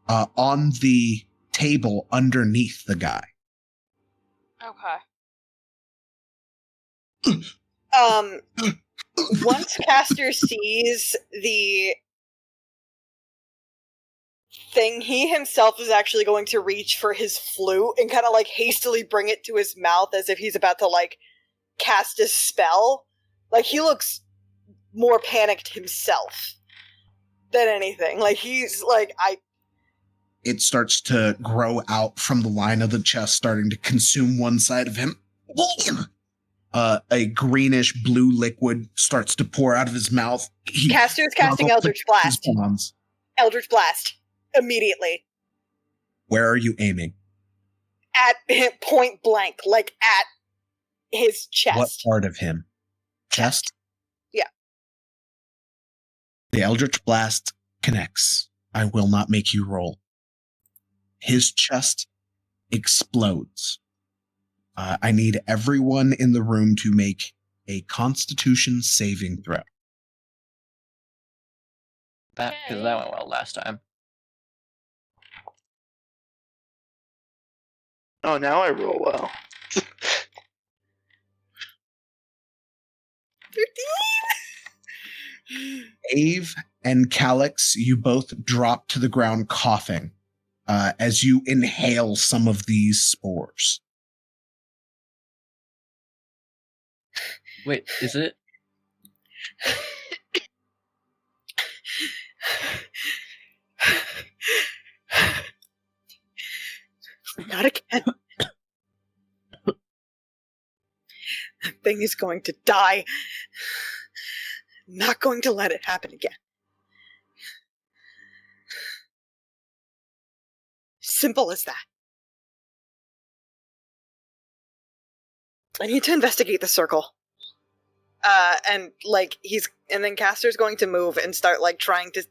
On the table underneath the guy. Okay. Once Caster sees the thing, he himself is actually going to reach for his flute and kind of like hastily bring it to his mouth as if he's about to like cast a spell. Like he looks more panicked himself than anything. Like he's like, It starts to grow out from the line of the chest, starting to consume one side of him. A greenish blue liquid starts to pour out of his mouth. Caster is casting Eldritch Blast. Eldritch Blast. Immediately. Where are you aiming? At him, point blank, like at his chest. What part of him? Chest? Yeah. The Eldritch Blast connects. I will not make you roll. His chest explodes. I need everyone in the room to make a Constitution saving throw. That because that went well last time. Oh, now I roll well. 13? Ave and Calyx, you both drop to the ground coughing as you inhale some of these spores. Wait, is it? Not again. That thing is going to die. I'm not going to let it happen again. Simple as that. I need to investigate the circle. And then Caster's going to move and start like trying to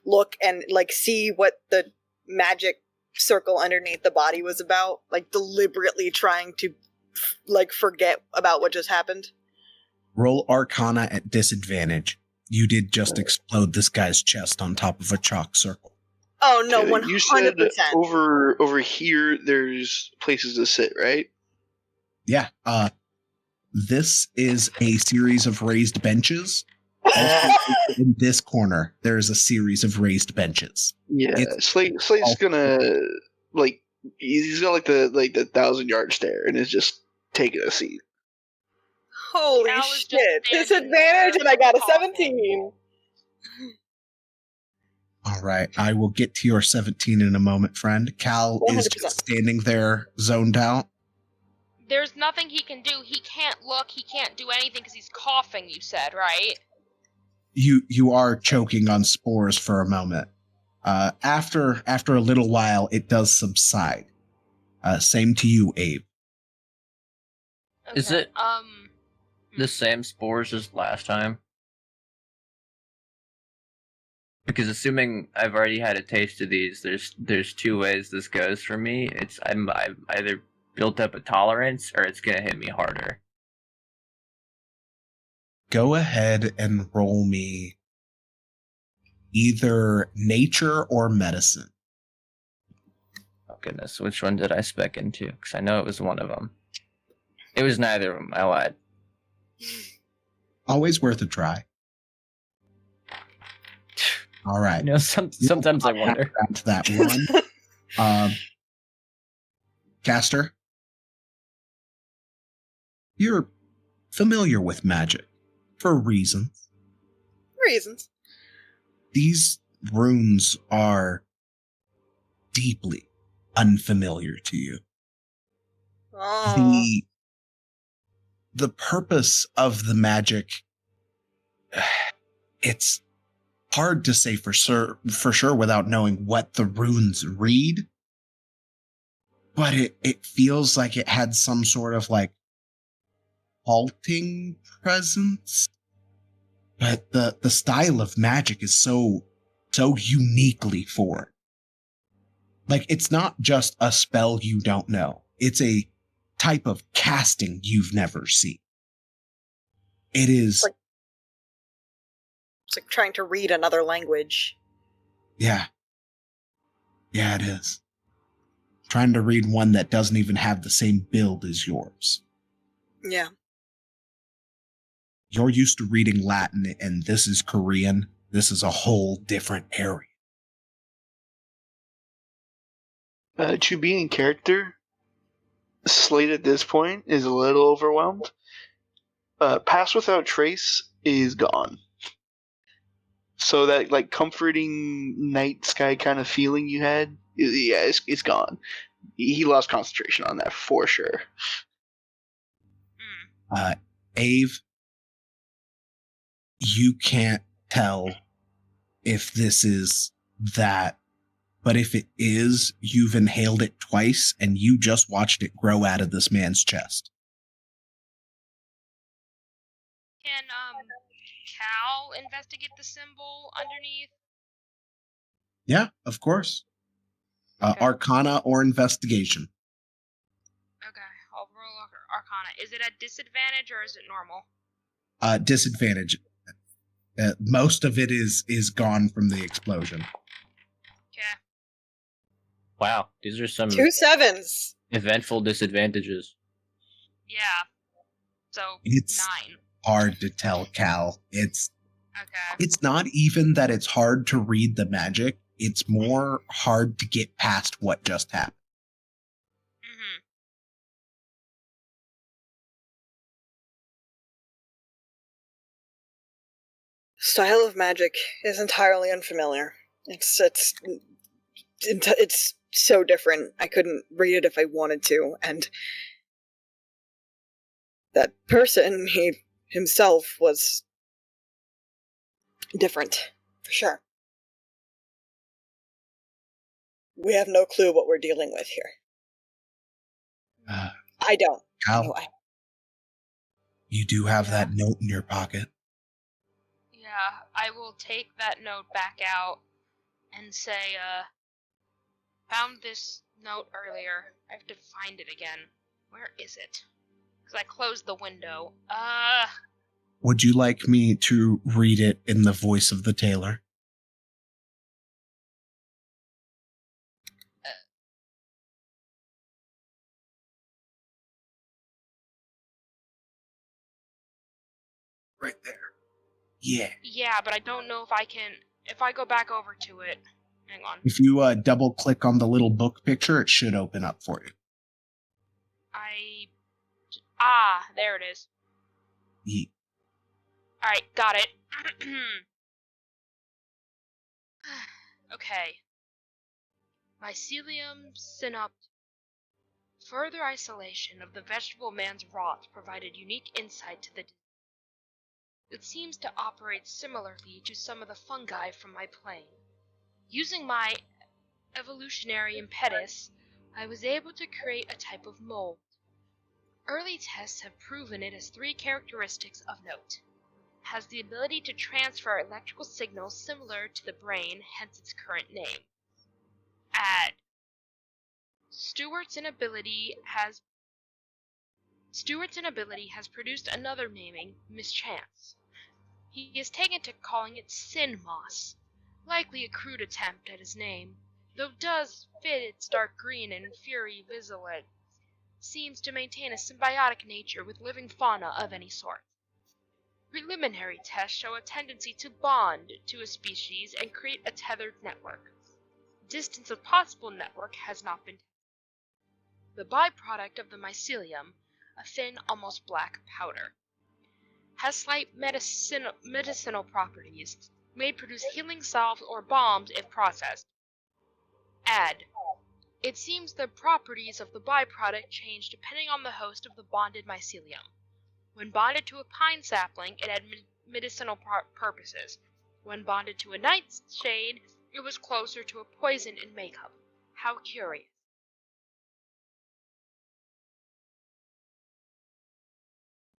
look and like see what the magic circle underneath the body was about, like deliberately trying to like forget about what just happened. Roll Arcana at disadvantage. You did just explode this guy's chest on top of a chalk circle. Oh no, 100%. You said over here there's places to sit, right? Yeah. This is a series of raised benches. Also, in this corner, there's a series of raised benches. Yeah, Slate's gonna like he's got like the 1,000-yard stare and is just taking a seat. Holy Cal is just shit! standing Disadvantage, there and I got a coughing. 17. All right, I will get to your 17 in a moment, friend. Cal is 100%. just standing there, zoned out. There's nothing he can do. He can't look. He can't do anything because he's coughing, you said, right? You are choking on spores for a moment. After a little while, it does subside. Same to you, Abe. Is Okay, it the same spores as last time? Because assuming I've already had a taste of these, there's two ways this goes for me. I've either built up a tolerance or it's gonna hit me harder. Go ahead and roll me Either nature or medicine. Oh goodness, which one did I spec into? Because I know it was one of them. It was neither of them. I lied. Always worth a try. All right. You know, sometimes I wonder. To that one. Caster, you're familiar with magic for reasons. Reasons. These runes are deeply unfamiliar to you. Oh. The purpose of the magic, it's hard to say for sure without knowing what the runes read, but it feels like it had some sort of like halting presence. But the style of magic is so uniquely foreign. Like, it's not just a spell you don't know. It's a type of casting you've never seen. It is... It's like trying to read another language. Yeah. Yeah, it is. Trying to read one that doesn't even have the same build as yours. Yeah. You're used to reading Latin, and this is Korean. This is a whole different area. To be in character, Slate at this point is a little overwhelmed. Pass Without Trace is gone. So that like comforting night sky kind of feeling you had, it's gone. He lost concentration on that for sure. Ave, you can't tell if this is that, but if it is, you've inhaled it twice and you just watched it grow out of this man's chest. Can Cal investigate the symbol underneath? Yeah, of course. Okay. Arcana or investigation. Okay, I'll roll Arcana. Is it at disadvantage or is it normal? Disadvantage. Most of it is gone from the explosion. Okay. Wow, these are some 2 sevens. eventful disadvantages. Yeah. So It's 9. hard to tell, Cal. It's Okay. It's not even that it's hard to read the magic. It's more hard to get past what just happened. Mm-hmm. Style of magic is entirely unfamiliar. It's so different. I couldn't read it if I wanted to, and that person, he himself was different, for sure. We have no clue what we're dealing with here. I don't. Cal, Anyway. you do have that note in your pocket. Yeah, I will take that note back out and say, found this note earlier. I have to find it again. Where is it? Because I closed the window. Would you like me to read it in the voice of the tailor? Right there. Yeah. Yeah, but I don't know if I can. If I go back over to it. Hang on. If you double click on the little book picture, it should open up for you. There it is. Yeah. Alright, got it. Okay. Mycelium synopt. Further isolation of the vegetable man's rot provided unique insight to the disease. It seems to operate similarly to some of the fungi from my plane. Using my evolutionary impetus, I was able to create a type of mold. Early tests have proven it has 3 characteristics of note. Has the ability to transfer electrical signals similar to the brain, hence its current name. Add. Stewart's inability has produced another naming, mischance. He has taken to calling it sin moss. Likely a crude attempt at his name, though does fit its dark green and fury vigilant. Seems to maintain a symbiotic nature with living fauna of any sort. Preliminary tests show a tendency to bond to a species and create a tethered network. Distance of possible network has not been tested. The byproduct of the mycelium, a thin, almost black powder, has slight medicinal properties, may produce healing salves or bombs if processed. Add. It seems the properties of the byproduct change depending on the host of the bonded mycelium. When bonded to a pine sapling, it had medicinal purposes. When bonded to a nightshade, it was closer to a poison in makeup. How curious.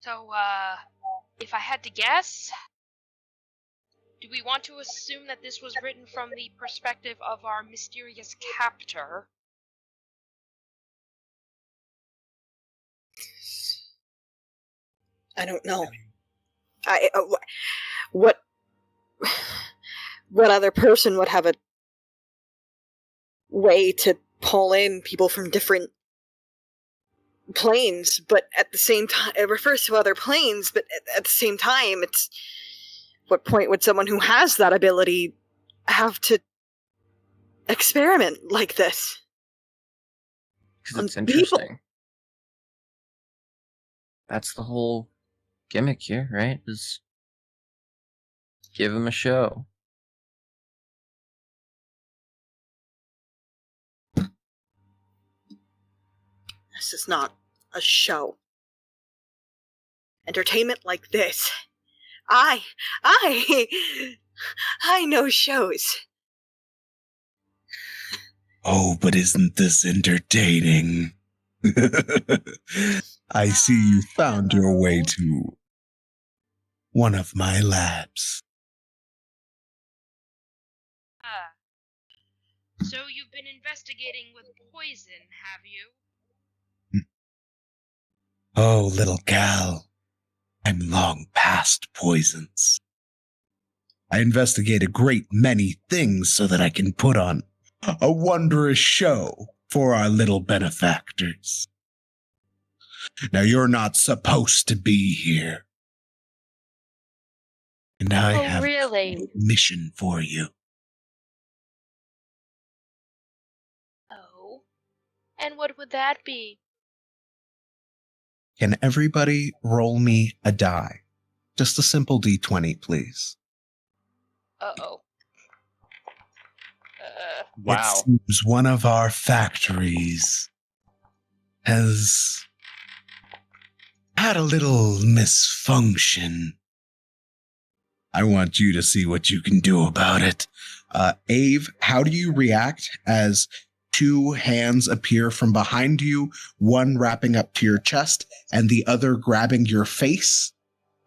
So, if I had to guess, do we want to assume that this was written from the perspective of our mysterious captor? I don't know. What other person would have a way to pull in people from different planes, but at the same time, it refers to other planes, but at the same time, it's what point would someone who has that ability have to experiment like this? Because it's interesting. People. That's the whole gimmick here, right? Is give him a show. This is not a show. Entertainment like this. I know shows. Oh, but isn't this entertaining? I see you found your way to one of my labs. So you've been investigating with poison, have you? Oh, little gal, I'm long past poisons. I investigate a great many things so that I can put on a wondrous show for our little benefactors. Now, you're not supposed to be here. And I have a mission for you. Oh, and what would that be? Can everybody roll me a die? Just a simple D20, please. Uh-oh. Wow. It seems one of our factories has had a little misfunction. I want you to see what you can do about it. Ave, how do you react as two hands appear from behind you, one wrapping up to your chest and the other grabbing your face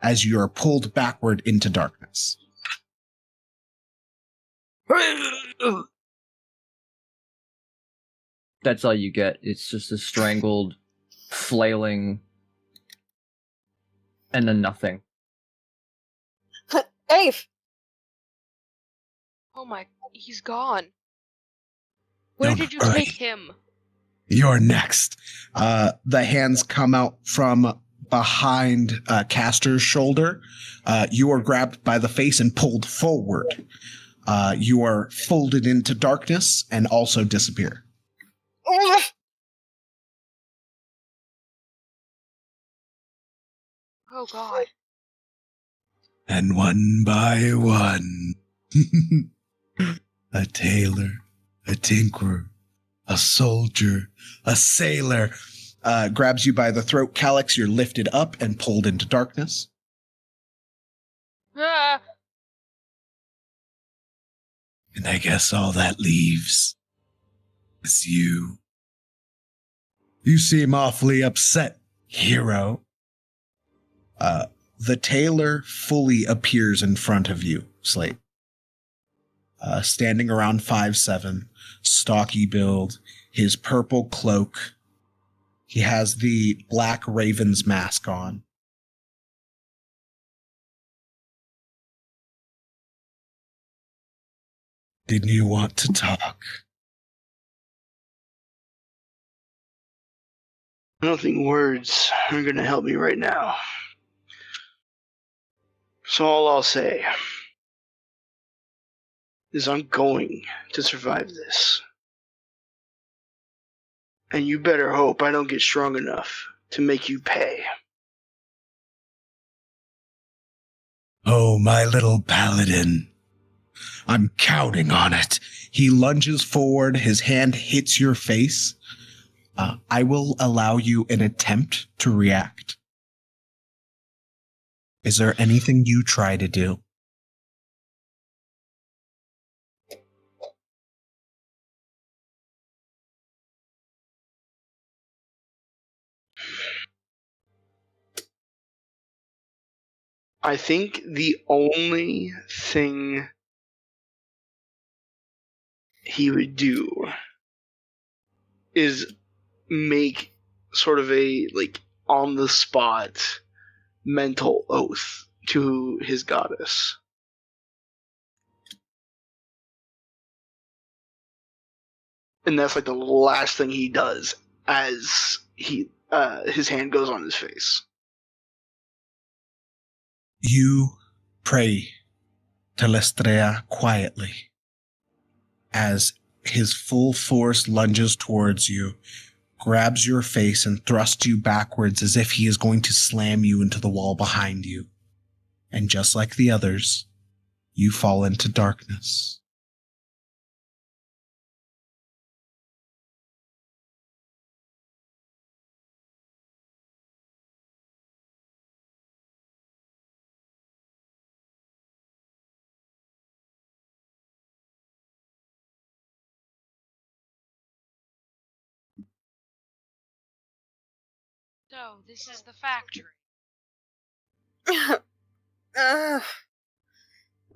as you are pulled backward into darkness? That's all you get. It's just a strangled, flailing, and then nothing. Ave! Oh my, he's gone. Where did you take him? You're next. The hands come out from behind Castor's shoulder. You are grabbed by the face and pulled forward. You are folded into darkness and also disappear. Oh God. And one by one, a tailor, a tinkerer, a soldier, a sailor, grabs you by the throat. Calyx, you're lifted up and pulled into darkness. Ah. And I guess all that leaves is you. You seem awfully upset, hero. The tailor fully appears in front of you, Slate. Standing around 5'7", stocky build, his purple cloak. He has the black raven's mask on. Didn't you want to talk? I don't think words are going to help me right now. So all I'll say is I'm going to survive this. And you better hope I don't get strong enough to make you pay. Oh, my little paladin. I'm counting on it. He lunges forward. His hand hits your face. I will allow you an attempt to react. Is there anything you try to do? I think the only thing he would do is make sort of a, like, on-the-spot mental oath to his goddess. And that's like the last thing he does as his hand goes on his face. You pray to Lestrea quietly as his full force lunges towards you, grabs your face and thrusts you backwards as if he is going to slam you into the wall behind you. And just like the others, you fall into darkness. So, this is the factory.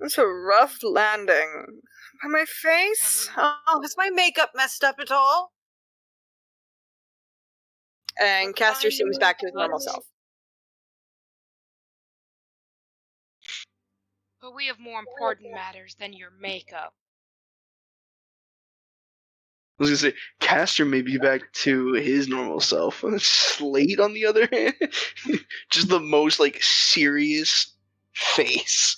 It's a rough landing. By my face? Oh, is my makeup messed up at all? And Castor seems back to his normal self. But we have more important matters than your makeup. I was gonna say, Castor may be back to his normal self. Slate, on the other hand, just the most, like, serious face.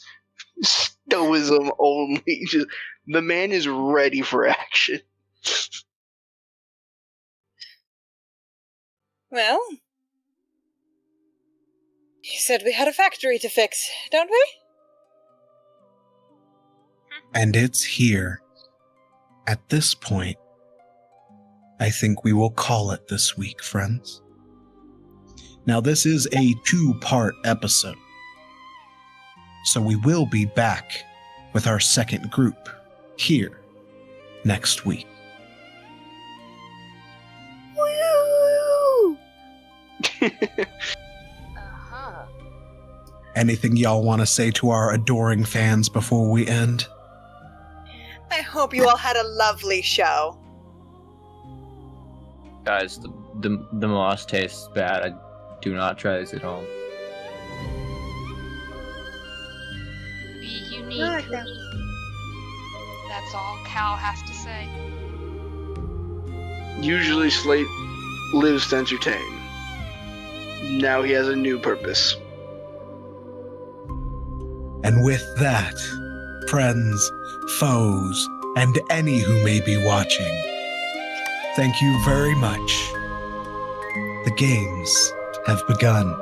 Stoicism only. Just, the man is ready for action. Well, you said we had a factory to fix, don't we? And it's here. At this point, I think we will call it this week, friends. Now, this is a 2-part episode, so we will be back with our second group here next week. Woo! Uh-huh. Anything y'all want to say to our adoring fans before we end? I hope you all had a lovely show. Guys, the moss tastes bad. I do not try this at home. Be unique. I like that. That's all Cal has to say. Usually Slate lives to entertain. Now he has a new purpose. And with that, friends, foes, and any who may be watching, thank you very much. The games have begun.